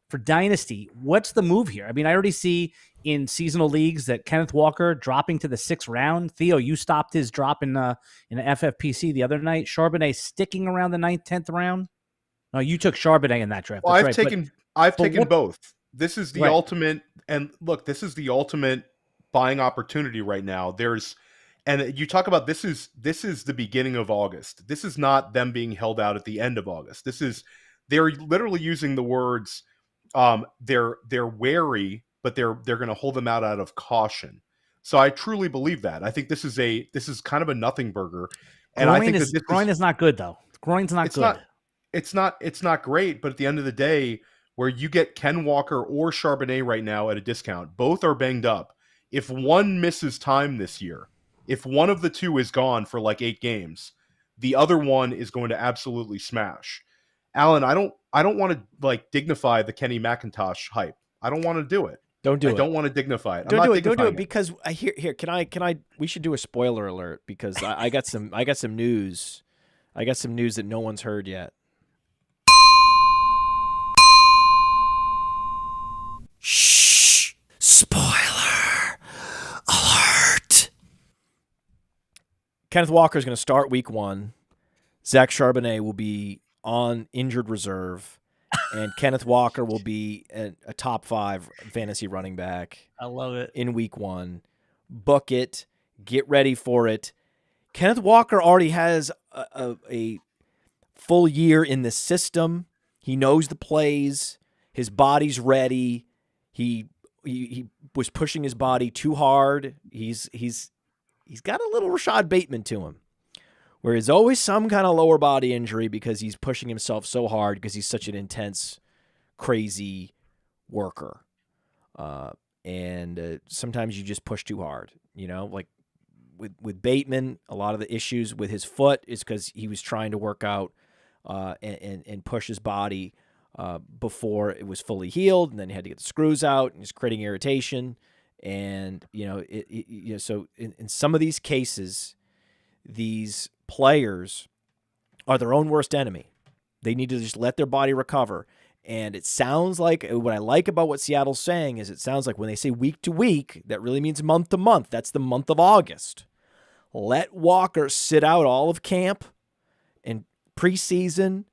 for Dynasty. What's the move here? I mean, I already see in seasonal leagues that Kenneth Walker dropping to the 6th round. Theo, you stopped his drop in the FFPC the other night. Charbonnet sticking around the 9th, 10th round. No, you took Charbonnet in that draft. Well, I've taken both. This is the ultimate, and look, this is the ultimate buying opportunity right now. And you talk about this is the beginning of August. This is not them being held out at the end of August. They're literally using the words they're wary, but they're going to hold them out of caution. So I truly believe that. I think this is kind of a nothing burger. And I think groin is not good though. Groin's not good. It's not great, but at the end of the day, where you get Ken Walker or Charbonnet right now at a discount, both are banged up. If one misses time this year, if one of the two is gone for like 8 games, the other one is going to absolutely smash. Alan, I don't want to like dignify the Kenny McIntosh hype. I don't want to do it. Don't do it. I don't want to dignify it. Don't do it because here can I we should do a spoiler alert because I got some news. I got some news that no one's heard yet. Shh. Spoiler alert. Kenneth Walker is going to start week 1. Zach Charbonnet will be on injured reserve, and Kenneth Walker will be a top 5 fantasy running back. I love it. In week 1. Book it. Get ready for it. Kenneth Walker already has a full year in the system. He knows the plays. His body's ready. He was pushing his body too hard. He's got a little Rashad Bateman to him, where there's always some kind of lower body injury because he's pushing himself so hard because he's such an intense, crazy worker. And sometimes you just push too hard, like with Bateman, a lot of the issues with his foot is because he was trying to work out and push his body before it was fully healed, and then he had to get the screws out, and he's creating irritation. And, so in some of these cases, these players are their own worst enemy. They need to just let their body recover. And it sounds like what I like about what Seattle's saying is it sounds like when they say week to week, that really means month to month. That's the month of August. Let Walker sit out all of camp and preseason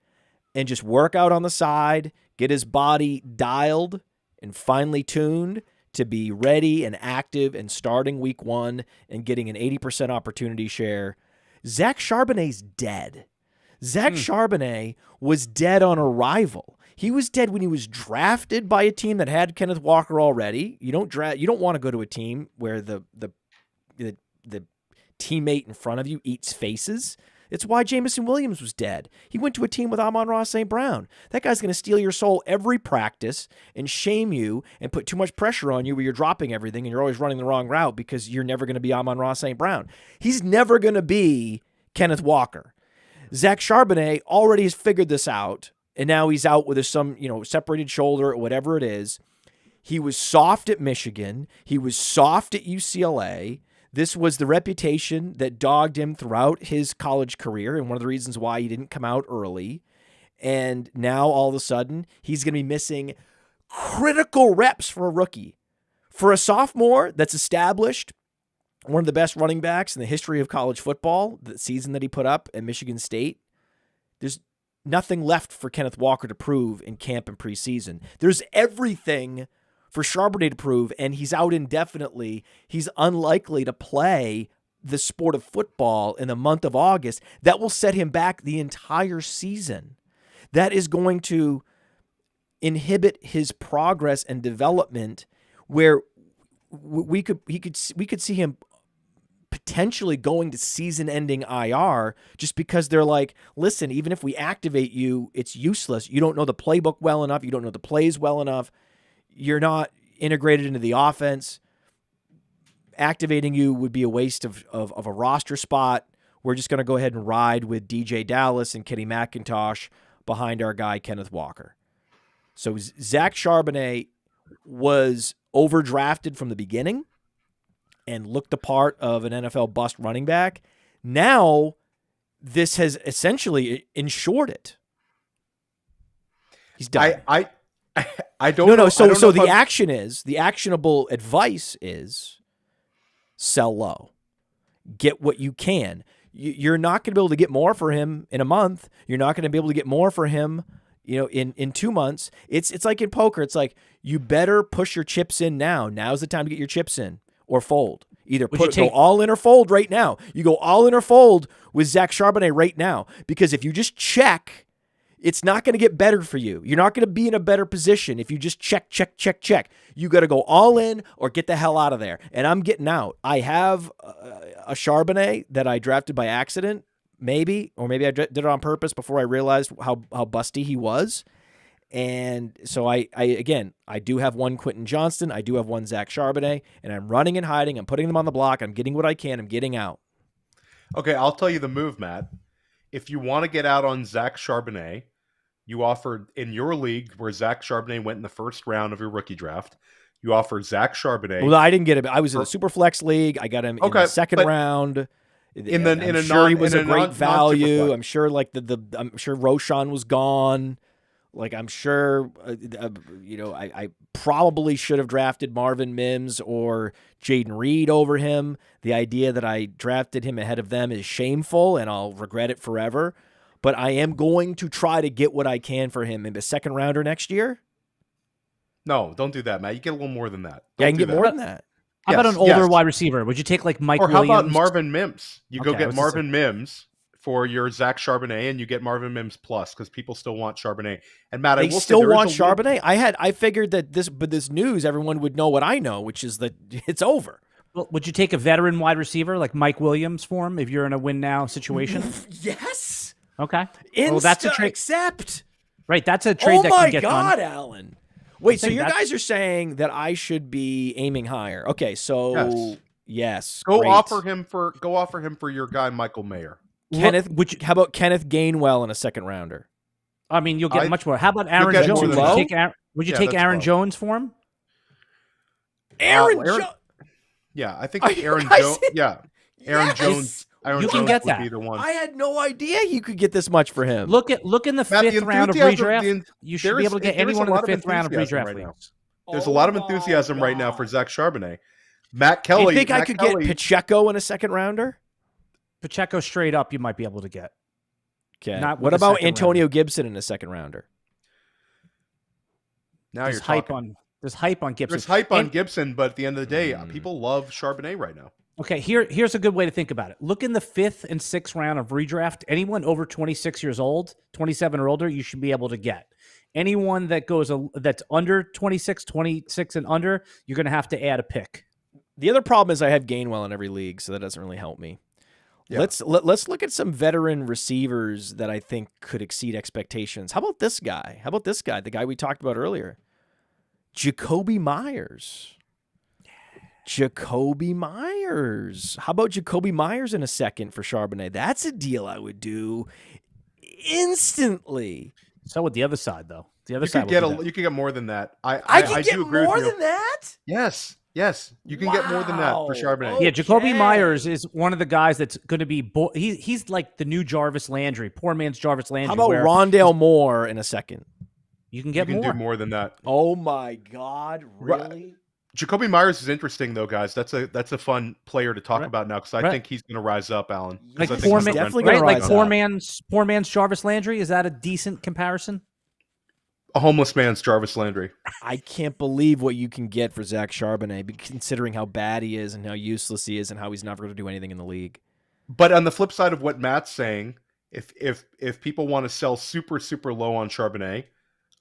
and just work out on the side, get his body dialed and finely tuned to be ready and active and starting week 1 and getting an 80% opportunity share. Zach Charbonnet's dead. Zach Charbonnet was dead on arrival. He was dead when he was drafted by a team that had Kenneth Walker already. You don't want to go to a team where the teammate in front of you eats faces. It's why Jameson Williams was dead. He went to a team with Amon-Ra St. Brown. That guy's going to steal your soul every practice and shame you and put too much pressure on you where you're dropping everything and you're always running the wrong route because you're never going to be Amon-Ra St. Brown. He's never going to be Kenneth Walker. Zach Charbonnet already has figured this out, and now he's out with some separated shoulder or whatever it is. He was soft at Michigan. He was soft at UCLA. This was the reputation that dogged him throughout his college career and one of the reasons why he didn't come out early. And now all of a sudden, he's going to be missing critical reps for a rookie. For a sophomore that's established, one of the best running backs in the history of college football, the season that he put up at Michigan State, there's nothing left for Kenneth Walker to prove in camp and preseason. There's everything for Charbonnet to prove, and he's out indefinitely. He's unlikely to play the sport of football in the month of August. That will set him back the entire season. That is going to inhibit his progress and development, where we could see him potentially going to season-ending IR just because they're like, listen, even if we activate you, it's useless. You don't know the playbook well enough. You don't know the plays well enough. You're not integrated into the offense. Activating you would be a waste of a roster spot. We're just going to go ahead and ride with DJ Dallas and Kenny McIntosh behind our guy, Kenneth Walker. So Zach Charbonnet was overdrafted from the beginning and looked the part of an NFL bust running back. Now, this has essentially ensured it. He's done. I don't know. So the actionable advice is sell low. Get what you can. You're not going to be able to get more for him in a month. You're not going to be able to get more for him, in 2 months. It's like in poker. It's like you better push your chips in now. Now's the time to get your chips in or fold. Either go all in or fold right now. You go all in or fold with Zach Charbonnet right now, because if you just check, it's not going to get better for you. You're not going to be in a better position if you just check. You got to go all in or get the hell out of there. And I'm getting out. I have a Charbonnet that I drafted by accident, maybe, or maybe I did it on purpose before I realized how busty he was. And so I do have one Quentin Johnston. I do have one Zach Charbonnet, and I'm running and hiding. I'm putting them on the block. I'm getting what I can. I'm getting out. Okay, I'll tell you the move, Matt. If you want to get out on Zach Charbonnet, you offered in your league where Zach Charbonnet went in the first round of your rookie draft. You offered Zach Charbonnet. Well, I didn't get it. I was in the Superflex league. I got him in the second round. He was a great value. I'm sure I'm sure Roshan was gone. Like, I'm sure, I probably should have drafted Marvin Mims or Jaden Reed over him. The idea that I drafted him ahead of them is shameful, and I'll regret it forever. But I am going to try to get what I can for him in the second rounder next year. No, don't do that, Matt. You get a little more than that. I can get more than that. How about an older wide receiver? Would you take like Mike Williams? Or how about Marvin Mims? You go get Marvin Mims for your Zach Charbonnet, and you get Marvin Mims plus, because people still want Charbonnet. And Matt, they still want Charbonnet. I figured that this news, everyone would know what I know, which is that it's over. Well, would you take a veteran wide receiver like Mike Williams for him if you're in a win now situation? Yes. Okay. Well, that's a trade. Accept. Right. That's a trade that can get done. Oh my God, Alan. Wait, so you guys are saying that I should be aiming higher? Okay, so yes. Go offer him for your guy Michael Mayer. Kenneth, how about Kenneth Gainwell in a second rounder? I mean, you'll get much more. How about Aaron Jones? Would you take Aaron Jones for him? Aaron Jones. Yeah, I think Aaron Jones. Yeah, Aaron Jones. You can get that. Be the one. I had no idea you could get this much for him. Look in the fifth round of redraft. You should be able to get anyone in the fifth round of redraft right now. There's a lot of enthusiasm right now for Zach Charbonnet. Matt Kelly. You think I could get Pacheco in a second rounder? Pacheco straight up, you might be able to get. Okay. What about Antonio Gibson in a second rounder? Now there's hype on Gibson. There's hype on Gibson, but at the end of the day, people love Charbonnet right now. Okay, here's a good way to think about it. Look in the fifth and sixth round of redraft. Anyone over 26 years old, 27 or older, you should be able to get. Anyone that's under 26 and under, you're going to have to add a pick. The other problem is I have Gainwell in every league, so that doesn't really help me. Yeah. Let's look at some veteran receivers that I think could exceed expectations. How about this guy? The guy we talked about earlier, Jacoby Myers. How about Jacoby Myers in a second for Charbonnet? That's a deal I would do instantly. So with the other side, though, you could get more than that. I can get more than that. Yes, you can get more than that for Charbonnet. Yeah, Jacoby Myers is one of the guys that's going to be. He's like the new Jarvis Landry, poor man's Jarvis Landry. How about Rondale Moore in a second? You can get more. Do more than that. Oh my God, really? Jacoby Myers is interesting though, guys. That's a fun player to talk about now, because I think he's going to rise up, Alan. Like poor man's Jarvis Landry. Is that a decent comparison? A homeless man's Jarvis Landry. I can't believe what you can get for Zach Charbonnet, considering how bad he is and how useless he is and how he's never going to do anything in the league. But on the flip side of what Matt's saying, if people want to sell super, super low on Charbonnet,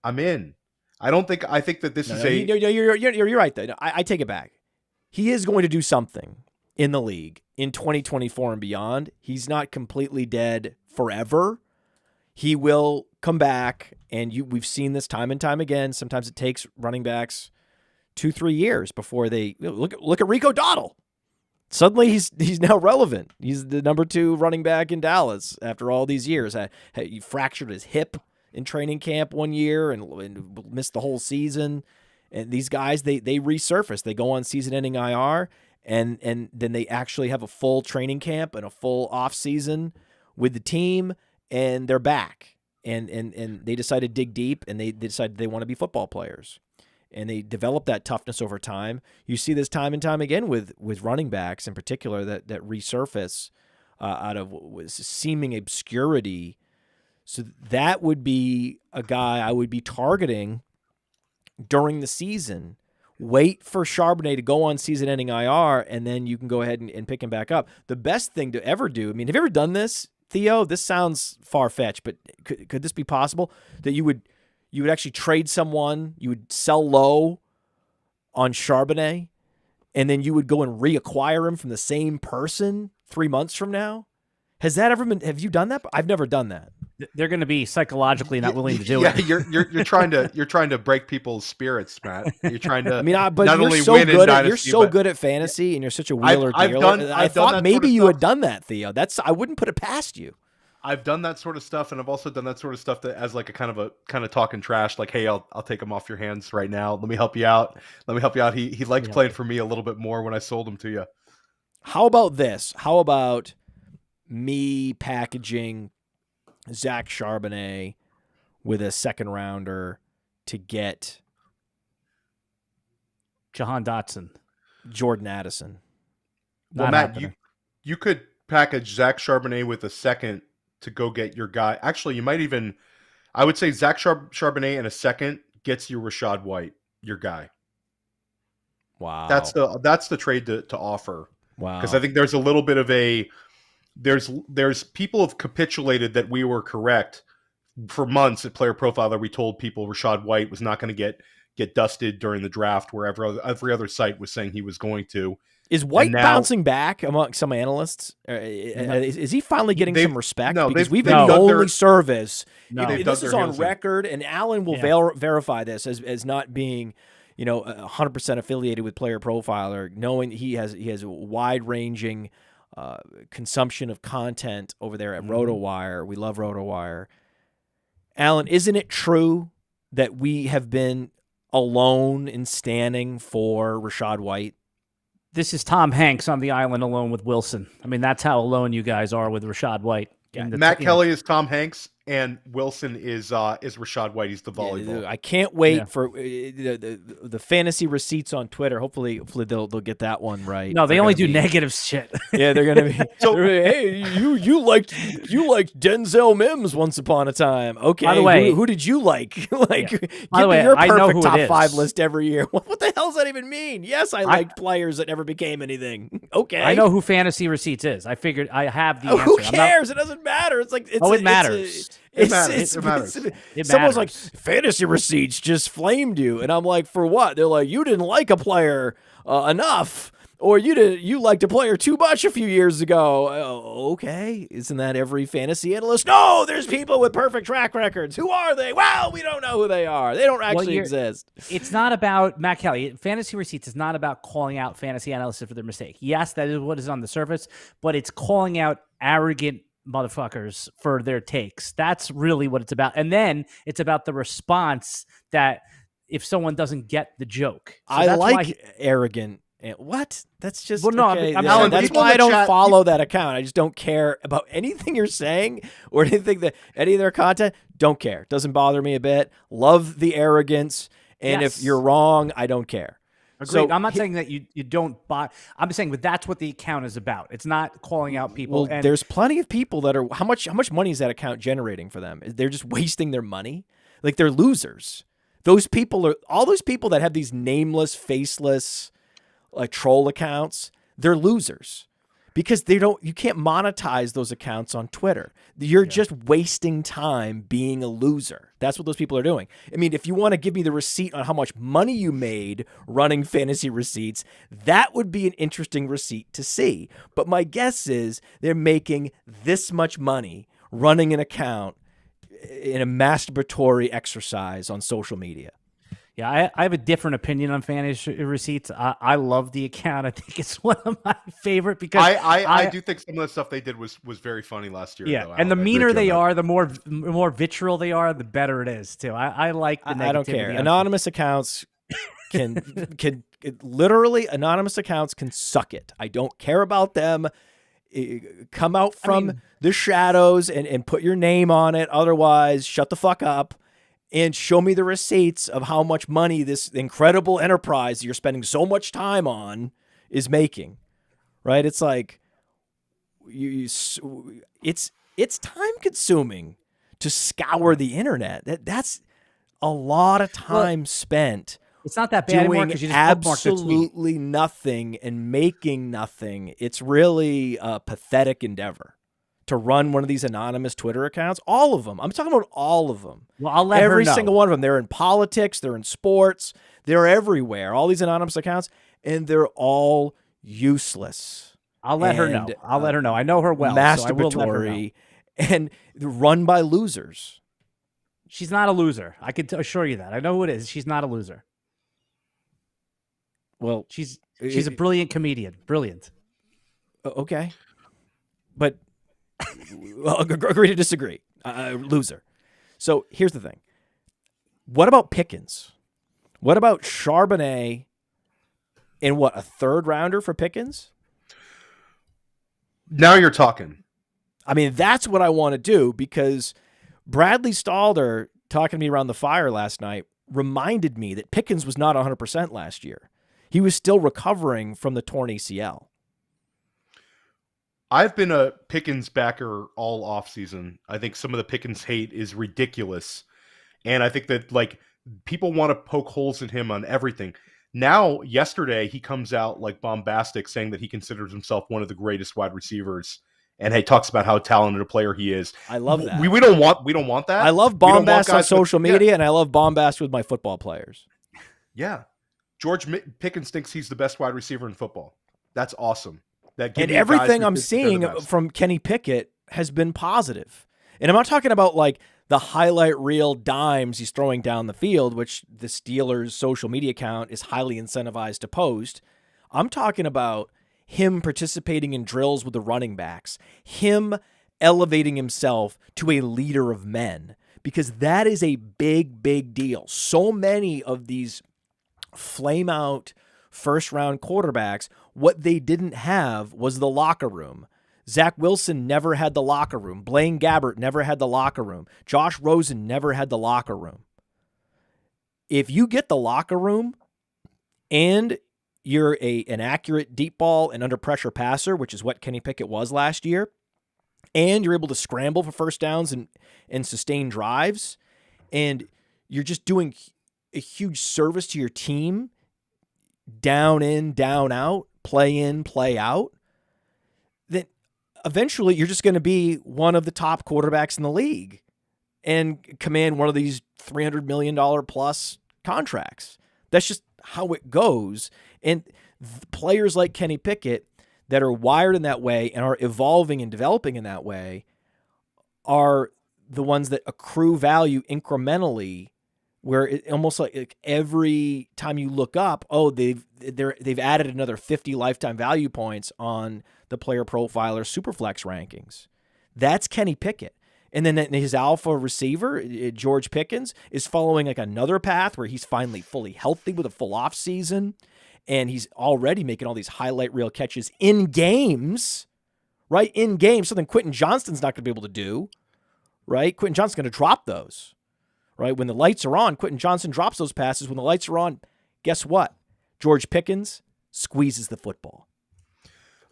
I'm in. I think that this is you're right though. I take it back. He is going to do something in the league in 2024 and beyond. He's not completely dead forever. He will come back, and we've seen this time and time again. Sometimes it takes running backs 2-3 years before they look at Rico Dowdle. Suddenly he's now relevant. He's the number 2 running back in Dallas after all these years. He fractured his hip in training camp one year and missed the whole season. And these guys, they resurface. They go on season-ending IR, and then they actually have a full training camp and a full off season with the team, and they're back. And they decide to dig deep, and they decide they want to be football players. And they develop that toughness over time. You see this time and time again with running backs in particular that resurface out of what was seeming obscurity. So that would be a guy I would be targeting during the season wait for Charbonnet to go on season-ending IR, and then you can go ahead and pick him back up. The best thing to ever do, I mean, have you ever done this, Theo? This sounds far-fetched, but could this be possible? That you would actually trade someone, you would sell low on Charbonnet, and then you would go and reacquire him from the same person 3 months from now? Has that ever been? Have you done that? I've never done that. They're going to be psychologically not willing to do it. it. You're trying to break people's spirits, Matt. You're trying to. I mean, but not you're only so win good. Dynasty, You're so good at fantasy, and you're such a wheeler dealer. I thought maybe you had done that, Theo. I wouldn't put it past you. I've done that sort of stuff, and I've also done that sort of stuff that as like a kind of talking trash, like, hey, I'll take him off your hands right now. Let me help you out. He liked playing for me a little bit more when I sold him to you. How about this? How about me packaging Zach Charbonnet with a second rounder to get Jahan Dotson, Jordan Addison? Well, Matt, you could package Zach Charbonnet with a second to go get your guy. Actually, you might even, I would say Zach Charbonnet and a second gets you Rachaad White, your guy. Wow. That's the trade to offer. Wow. Because I think there's a little bit of there's people have capitulated that we were correct. For months at Player Profiler, we told people Rachaad White was not going to get dusted during the draft, where every other site was saying he was going to. Is White bouncing back among some analysts? Is he finally getting some respect? No, because we've been the only service. No, this is on record, and Alan will verify this as not being, 100% affiliated with Player Profiler, knowing he has a wide-ranging consumption of content over there at RotoWire. We love RotoWire. Alan, isn't it true that we have been alone in standing for Rachaad White? This is Tom Hanks on the island alone with Wilson. I mean, that's how alone you guys are with Rachaad White. Matt Kelly is Tom Hanks, and Wilson is Rachaad White. He's the volleyball. I can't wait for the fantasy receipts on Twitter. Hopefully they'll get that one right. No, they only do negative shit. Yeah, they're gonna be. Hey, you liked Denzel Mims once upon a time. Okay, by the way, who did you like? Give me I your perfect know who top it is. 5 list every year. What the hell does that even mean? Yes, I liked players that never became anything. Okay, I know who fantasy receipts is. I figured I have the answer. Who cares? It doesn't matter. It's like it matters. It matters. Someone's like, fantasy receipts just flamed you, and I'm like, for what? They're like, you didn't like a player enough, or you liked a player too much a few years ago. Okay, isn't that every fantasy analyst? No, there's people with perfect track records. Who are they? Well, we don't know who they are. They don't actually exist. It's not about Matt Kelly. Fantasy receipts is not about calling out fantasy analysts for their mistake. Yes, that is what is on the surface, but it's calling out arrogant motherfuckers for their takes. That's really what it's about. And then it's about the response that if someone doesn't get the joke. So I like arrogant. What? That's just okay. Alan, that's why I don't follow that account. I just don't care about anything you're saying or anything that any of their content. Don't care. Doesn't bother me a bit. Love the arrogance. And if you're wrong, I don't care. Agreed. So I'm not saying that you don't buy. I'm just saying, but that's what the account is about. It's not calling out people. Well, there's plenty of people that are. How much money is that account generating for them? They're just wasting their money. Like, they're losers. Those people are all those people that have these nameless, faceless, like troll accounts. They're losers because you can't monetize those accounts on Twitter. You're just wasting time being a loser. That's what those people are doing. I mean, if you want to give me the receipt on how much money you made running fantasy receipts, that would be an interesting receipt to see. But my guess is they're making this much money running an account in a masturbatory exercise on social media. Yeah, I have a different opinion on fantasy receipts. I love the account. I think it's one of my favorite because I do think some of the stuff they did was very funny last year. Yeah, though, and the meaner they are, the more vitriol they are, the better it is too. I like the negativity. I don't care. Anonymous accounts can literally anonymous accounts can suck it. I don't care about them. Come out from the shadows and put your name on it. Otherwise, shut the fuck up. And show me the receipts of how much money this incredible enterprise you're spending so much time on is making, right? It's like it's time consuming to scour the internet. That's a lot of time spent It's not that bad anymore doing because you just bookmarked the tweet. absolutely nothing and making nothing. It's really a pathetic endeavor to run one of these anonymous Twitter accounts. All of them. I'm talking about all of them. Well, I'll let her Every know. single one of them. They're in politics. They're in sports. They're everywhere. All these anonymous accounts, and they're all useless. I'll let her know. I'll let her know. I know her well. So I will let her know. Masturbatory and run by losers. She's not a loser. I can assure you that. I know who it is. She's not a loser. Well, She's a brilliant comedian. Brilliant. Okay. But well, agree to disagree. Loser. So here's the thing. What about Pickens? What about Charbonnet and a third rounder for Pickens? Now you're talking. I mean, that's what I want to do because Bradley Stalder, talking to me around the fire last night, reminded me that Pickens was not 100% last year. He was still recovering from the torn ACL. I've been a Pickens backer all offseason. I think some of the Pickens hate is ridiculous. And I think that like people want to poke holes in him on everything. Now, yesterday, he comes out like bombastic saying that he considers himself one of the greatest wide receivers. And he talks about how talented a player he is. I love that. We don't want that. I love bombast on social media, and I love bombast with my football players. Yeah. George Pickens thinks he's the best wide receiver in football. That's awesome. And everything I'm seeing from Kenny Pickett has been positive. And I'm not talking about like the highlight reel dimes he's throwing down the field, which the Steelers' social media account is highly incentivized to post. I'm talking about him participating in drills with the running backs, him elevating himself to a leader of men, because that is a big, big deal. So many of these flame out first-round quarterbacks, what they didn't have was the locker room. Zach Wilson never had the locker room. Blaine Gabbert never had the locker room. Josh Rosen never had the locker room. If you get the locker room and you're an accurate deep ball and under pressure passer, which is what Kenny Pickett was last year, and you're able to scramble for first downs and sustain drives, and you're just doing a huge service to your team, down in, down out, play in, play out, then eventually you're just going to be one of the top quarterbacks in the league and command one of these $300 million plus contracts. That's just how it goes. And players like Kenny Pickett that are wired in that way and are evolving and developing in that way are the ones that accrue value incrementally, where it almost like every time you look up, they've added another 50 lifetime value points on the Player Profiler Superflex rankings. That's Kenny Pickett. And then his alpha receiver, George Pickens, is following like another path where he's finally fully healthy with a full off season, and he's already making all these highlight reel catches in games, right? In games, something Quentin Johnston's not going to be able to do, right? Quentin Johnston's going to drop those. Right? When the lights are on, Quentin Johnston drops those passes. When the lights are on, guess what? George Pickens squeezes the football.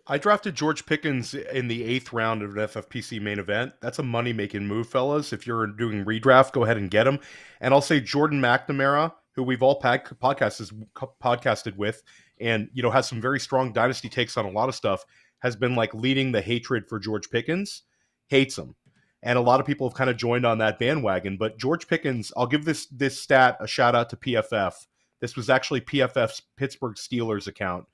I drafted George Pickens in the 8th round of an FFPC main event. That's a money-making move, fellas. If you're doing redraft, go ahead and get him. And I'll say Jordan McNamara, who we've all podcasted with, and has some very strong dynasty takes on a lot of stuff, has been like leading the hatred for George Pickens. Hates him. And a lot of people have kind of joined on that bandwagon. But George Pickens, I'll give this stat a shout out to PFF. This was actually PFF's Pittsburgh Steelers account.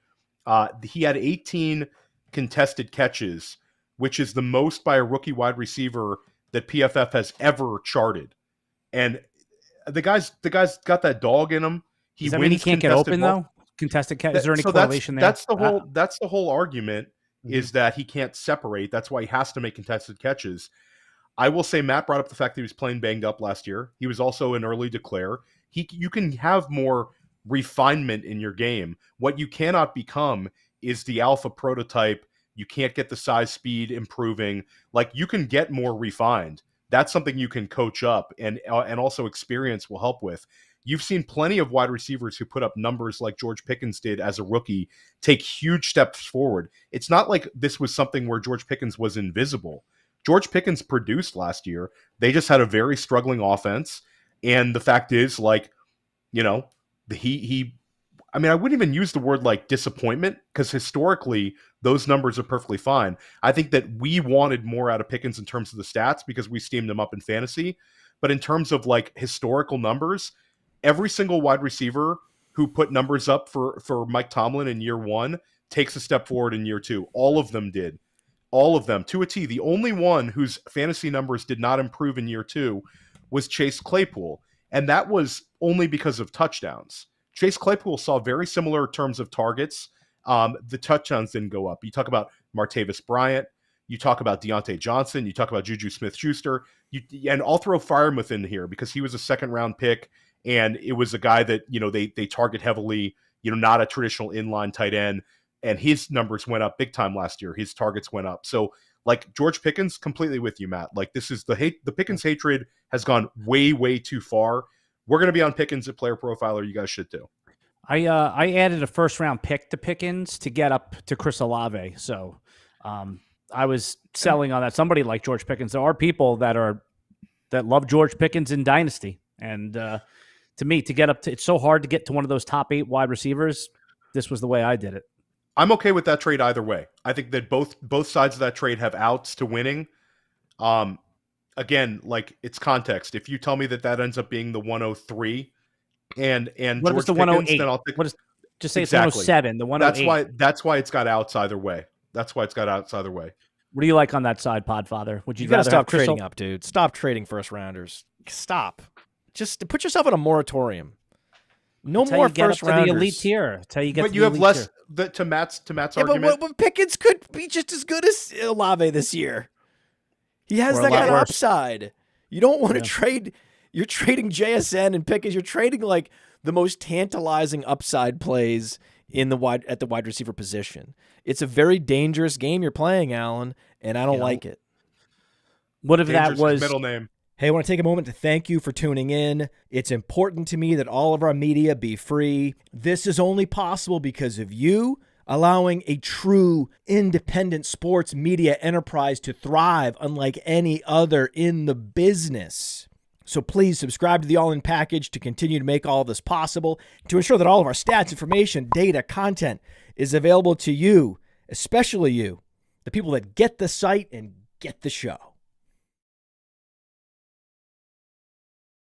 He had 18 contested catches, which is the most by a rookie wide receiver that PFF has ever charted. And the guy's got that dog in him. Does that mean he can't get open though? Contested catch. Is there any correlation there? That's the whole argument, is that he can't separate. That's why he has to make contested catches. I will say Matt brought up the fact that he was playing banged up last year. He was also an early declare. You can have more refinement in your game. What you cannot become is the alpha prototype. You can't get the size speed improving. Like, you can get more refined. That's something you can coach up, and also experience will help with. You've seen plenty of wide receivers who put up numbers like George Pickens did as a rookie, take huge steps forward. It's not like this was something where George Pickens was invisible. George Pickens produced last year. They just had a very struggling offense. And the fact is, I mean, I wouldn't even use the word like disappointment, because historically those numbers are perfectly fine. I think that we wanted more out of Pickens in terms of the stats because we steamed him up in fantasy. But in terms of like historical numbers, every single wide receiver who put numbers up for Mike Tomlin in year one takes a step forward in year two. All of them did. All of them to a T. The only one whose fantasy numbers did not improve in year two was Chase Claypool. And that was only because of touchdowns. Chase Claypool saw very similar terms of targets. The touchdowns didn't go up. You talk about Martavis Bryant. You talk about Deontay Johnson. You talk about Juju Smith-Schuster. And I'll throw Freiermuth in here because he was a second-round pick, and it was a guy that, they target heavily, not a traditional inline tight end, and his numbers went up big time last year. His targets went up. So, like, George Pickens, completely with you, Matt. Like, this is the Pickens hatred has gone way, way too far. We're going to be on Pickens at Player Profiler. You guys should too. I added a first-round pick to Pickens to get up to Chris Olave. So I was selling on that. Somebody like George Pickens. There are people that love George Pickens in Dynasty. And to me, to get up to – it's so hard to get to one of those top 8 wide receivers. This was the way I did it. I'm okay with that trade either way. I think that both sides of that trade have outs to winning. Again, like, it's context. If you tell me that ends up being the 103 and what George was the Pickens, 108? then I'll think, What is just say exactly. It's 107, the 108. That's why it's got outs either way. That's why it's got outs either way. What do you like on that side, Podfather? Would You got to stop trading up, dude. Stop trading first rounders. Stop. Just put yourself in a moratorium. No more first rounders. The elite tier. But you have less to Matt's argument. But Pickens could be just as good as Olave this year. He has that kind of upside. You don't want to trade. You're trading JSN and Pickens. You're trading like the most tantalizing upside plays at the wide receiver position. It's a very dangerous game you're playing, Alan, and I don't like it. What if that was middle name? Hey, I want to take a moment to thank you for tuning in. It's important to me that all of our media be free. This is only possible because of you allowing a true independent sports media enterprise to thrive unlike any other in the business. So please subscribe to the All In Package to continue to make all of this possible, to ensure that all of our stats, information, data, content is available to you, especially you, the people that get the site and get the show.